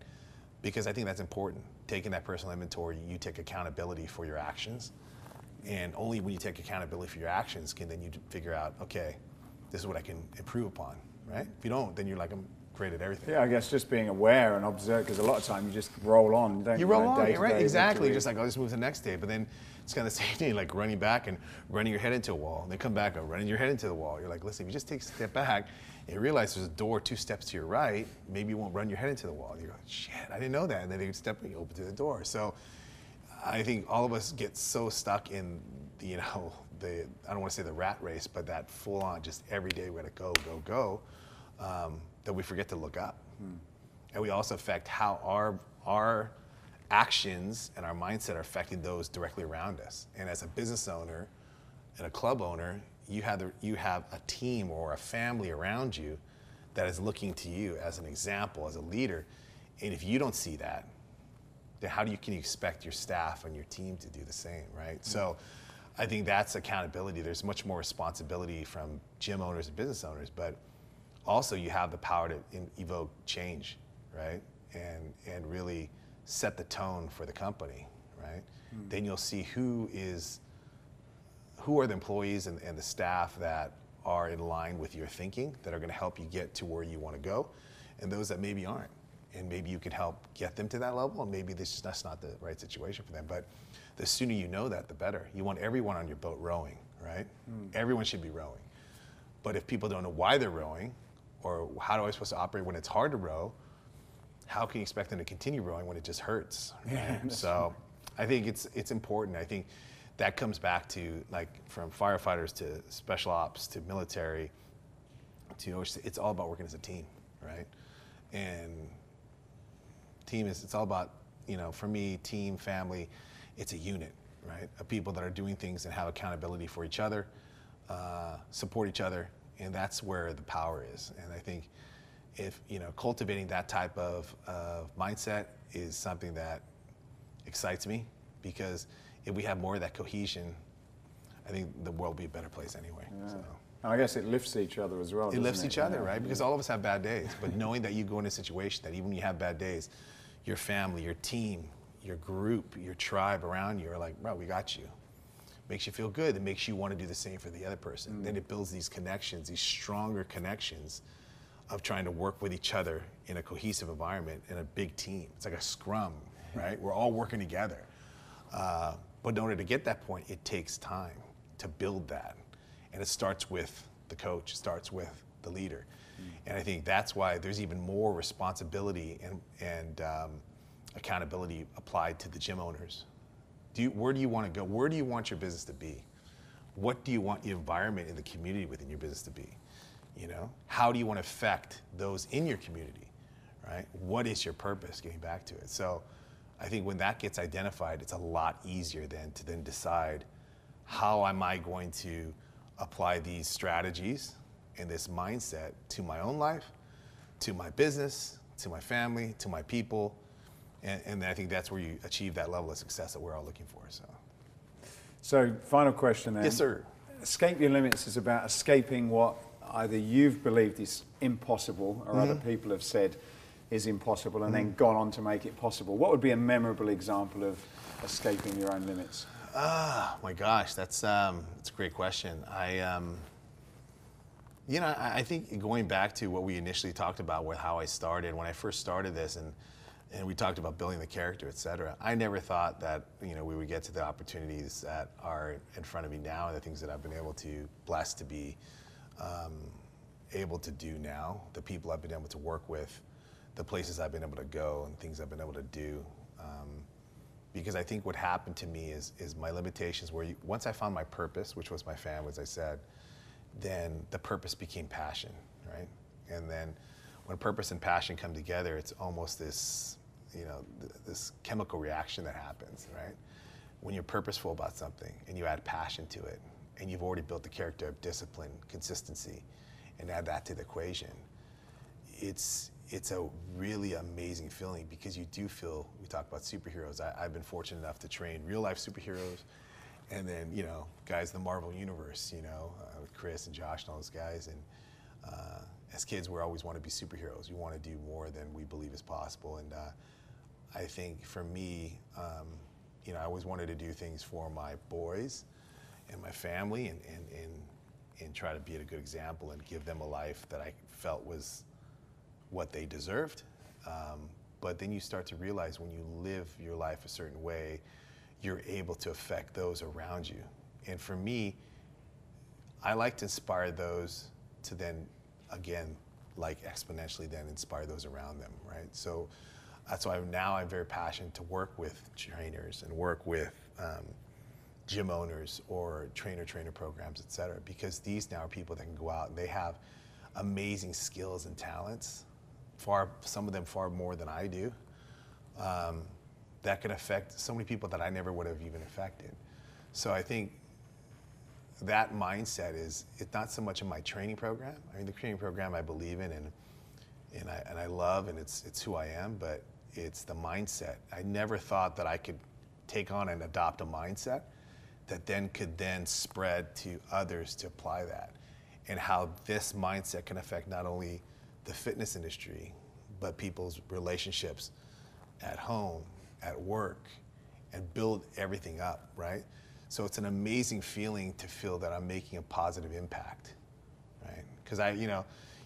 Speaker 1: Because I think that's important. Taking that personal inventory, you take accountability for your actions. And only when you take accountability for your actions can then you figure out, okay, this is what I can improve upon, right? If you don't, then you're like, I'm great at everything.
Speaker 2: Yeah, I guess just being aware and observe, because a lot of time you just roll on, don't you?
Speaker 1: You roll on, right? Exactly. Just like, I'll just move to the next day. But then it's kind of the same thing, like running back and running your head into a wall. And then come back and running your head into the wall. You're like, listen, if you just take a step back and you realize there's a door 2 steps to your right, maybe you won't run your head into the wall. You're like, shit, I didn't know that. And then you step and you open to the door. So I think all of us get so stuck in I don't want to say the rat race, but that full on just every day we gotta go, that we forget to look up. And we also affect how our actions and our mindset are affecting those directly around us. And as a business owner and a club owner, you have a team or a family around you that is looking to you as an example, as a leader. And if you don't see that, then how can you expect your staff and your team to do the same, right? So I think that's accountability. There's much more responsibility from gym owners and business owners, but also you have the power to evoke change, right? And really set the tone for the company, right? Then you'll see who are the employees and the staff that are in line with your thinking, that are gonna help you get to where you wanna go, and those that maybe aren't. And maybe you can help get them to that level, and maybe that's not the right situation for them. But the sooner you know that, the better. You want everyone on your boat rowing, right? Everyone should be rowing. But if people don't know why they're rowing, or how am I supposed to operate when it's hard to row, how can you expect them to continue rowing when it just hurts? Right? So I think it's important. I think that comes back to, like, from firefighters to special ops to military to, it's all about working as a team, right? And it's all about, for me, team, family, it's a unit, right? Of people that are doing things and have accountability for each other, support each other, and that's where the power is. And I think if, cultivating that type of mindset is something that excites me, because if we have more of that cohesion, I think the world will be a better place anyway.
Speaker 2: Yeah.
Speaker 1: So.
Speaker 2: And I guess it lifts each other as well.
Speaker 1: It lifts each other, right? Because all of us have bad days, but knowing that you go in a situation that even when you have bad days, your family, your team, your group, your tribe around you are like, bro, we got you. Makes you feel good. It makes you want to do the same for the other person. Then it builds these connections, these stronger connections of trying to work with each other in a cohesive environment, in a big team. It's like a scrum, right? We're all working together. But in order to get that point, it takes time to build that. And it starts with the coach, it starts with the leader. And I think that's why there's even more responsibility and accountability applied to the gym owners. Where do you want to go? Where do you want your business to be? What do you want the environment in the community within your business to be? How do you want to affect those in your community, right? What is your purpose, getting back to it? So I think when that gets identified, it's a lot easier then to decide, how am I going to apply these strategies and this mindset to my own life, to my business, to my family, to my people. And I think that's where you achieve that level of success that we're all looking for.
Speaker 2: So final question then.
Speaker 1: Yes, sir.
Speaker 2: Escape Your Limits is about escaping what either you've believed is impossible or other people have said is impossible, and then gone on to make it possible. What would be a memorable example of escaping your own limits?
Speaker 1: My gosh, that's a great question. I think going back to what we initially talked about with how I started, when I first started this, and we talked about building the character, et cetera, I never thought that, we would get to the opportunities that are in front of me now, and the things that I've been blessed to be able to do now, the people I've been able to work with, the places I've been able to go, and things I've been able to do. Because I think what happened to me is my limitations were, once I found my purpose, which was my family, as I said, then the purpose became passion, right? And then when purpose and passion come together, it's almost this, this chemical reaction that happens, right? When you're purposeful about something and you add passion to it, and you've already built the character of discipline, consistency, and add that to the equation, it's a really amazing feeling, because you do feel, we talk about superheroes. I've been fortunate enough to train real life superheroes, and then, guys in the Marvel universe, with Chris and Josh and all those guys. And as kids, we always want to be superheroes. We want to do more than we believe is possible. And I think for me, I always wanted to do things for my boys and my family, and try to be a good example and give them a life that I felt was what they deserved. But then you start to realize, when you live your life a certain way, you're able to affect those around you. And for me, I like to inspire those to then, again, like exponentially then inspire those around them, right? So that's why now I'm very passionate to work with trainers and work with gym owners or trainer programs, et cetera, because these now are people that can go out and they have amazing skills and talents, some of them far more than I do, that can affect so many people that I never would have even affected. So I think that mindset it's not so much in my training program. I mean, the training program I believe in and I love, and it's who I am, but it's the mindset. I never thought that I could take on and adopt a mindset that then could then spread to others to apply that, and how this mindset can affect not only the fitness industry, but people's relationships at home, at work, and build everything up, right? So it's an amazing feeling to feel that I'm making a positive impact, right? Because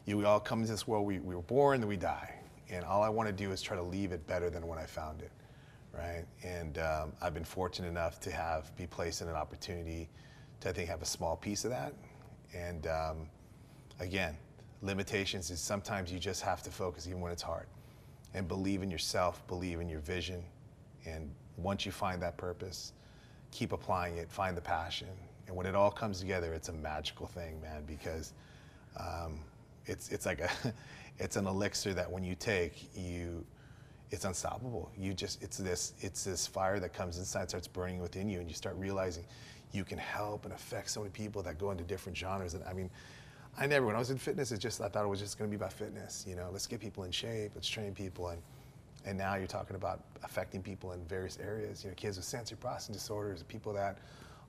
Speaker 1: we all come into this world, we were born, then we die. And all I want to do is try to leave it better than when I found it, right? And I've been fortunate enough to be placed in an opportunity to, I think, have a small piece of that. And again, limitations is sometimes you just have to focus even when it's hard, and believe in yourself, believe in your vision. And once you find that purpose, keep applying it, find the passion. And when it all comes together, it's a magical thing, man, because it's like it's an elixir that when you take, it's unstoppable. It's this fire that comes inside, starts burning within you, and you start realizing you can help and affect so many people that go into different genres. And I mean, when I was in fitness, I thought it was just going to be about fitness. Let's get people in shape, let's train people, and now you're talking about affecting people in various areas. Kids with sensory processing disorders, people that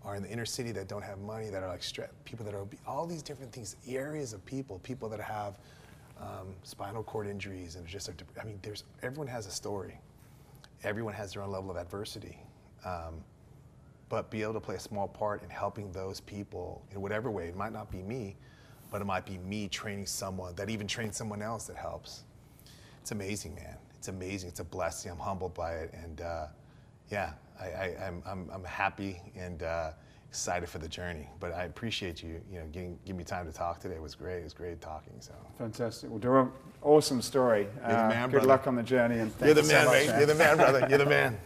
Speaker 1: are in the inner city that don't have money, that are like people that are all these different things, areas of people that have spinal cord injuries, and just everyone has a story. Everyone has their own level of adversity. But be able to play a small part in helping those people in whatever way. It might not be me, but it might be me training someone that even trains someone else that helps. It's amazing, man. It's amazing. It's a blessing. I'm humbled by it, and I'm happy and excited for the journey. But I appreciate you, giving me time to talk today. It was great. It was great talking. So
Speaker 2: fantastic. Well, Darrell, awesome story.
Speaker 1: You're the man,
Speaker 2: good
Speaker 1: brother.
Speaker 2: luck on the journey, and
Speaker 1: You're the
Speaker 2: thank you
Speaker 1: man,
Speaker 2: so much,
Speaker 1: mate.
Speaker 2: man.
Speaker 1: You're the man, brother. You're the man.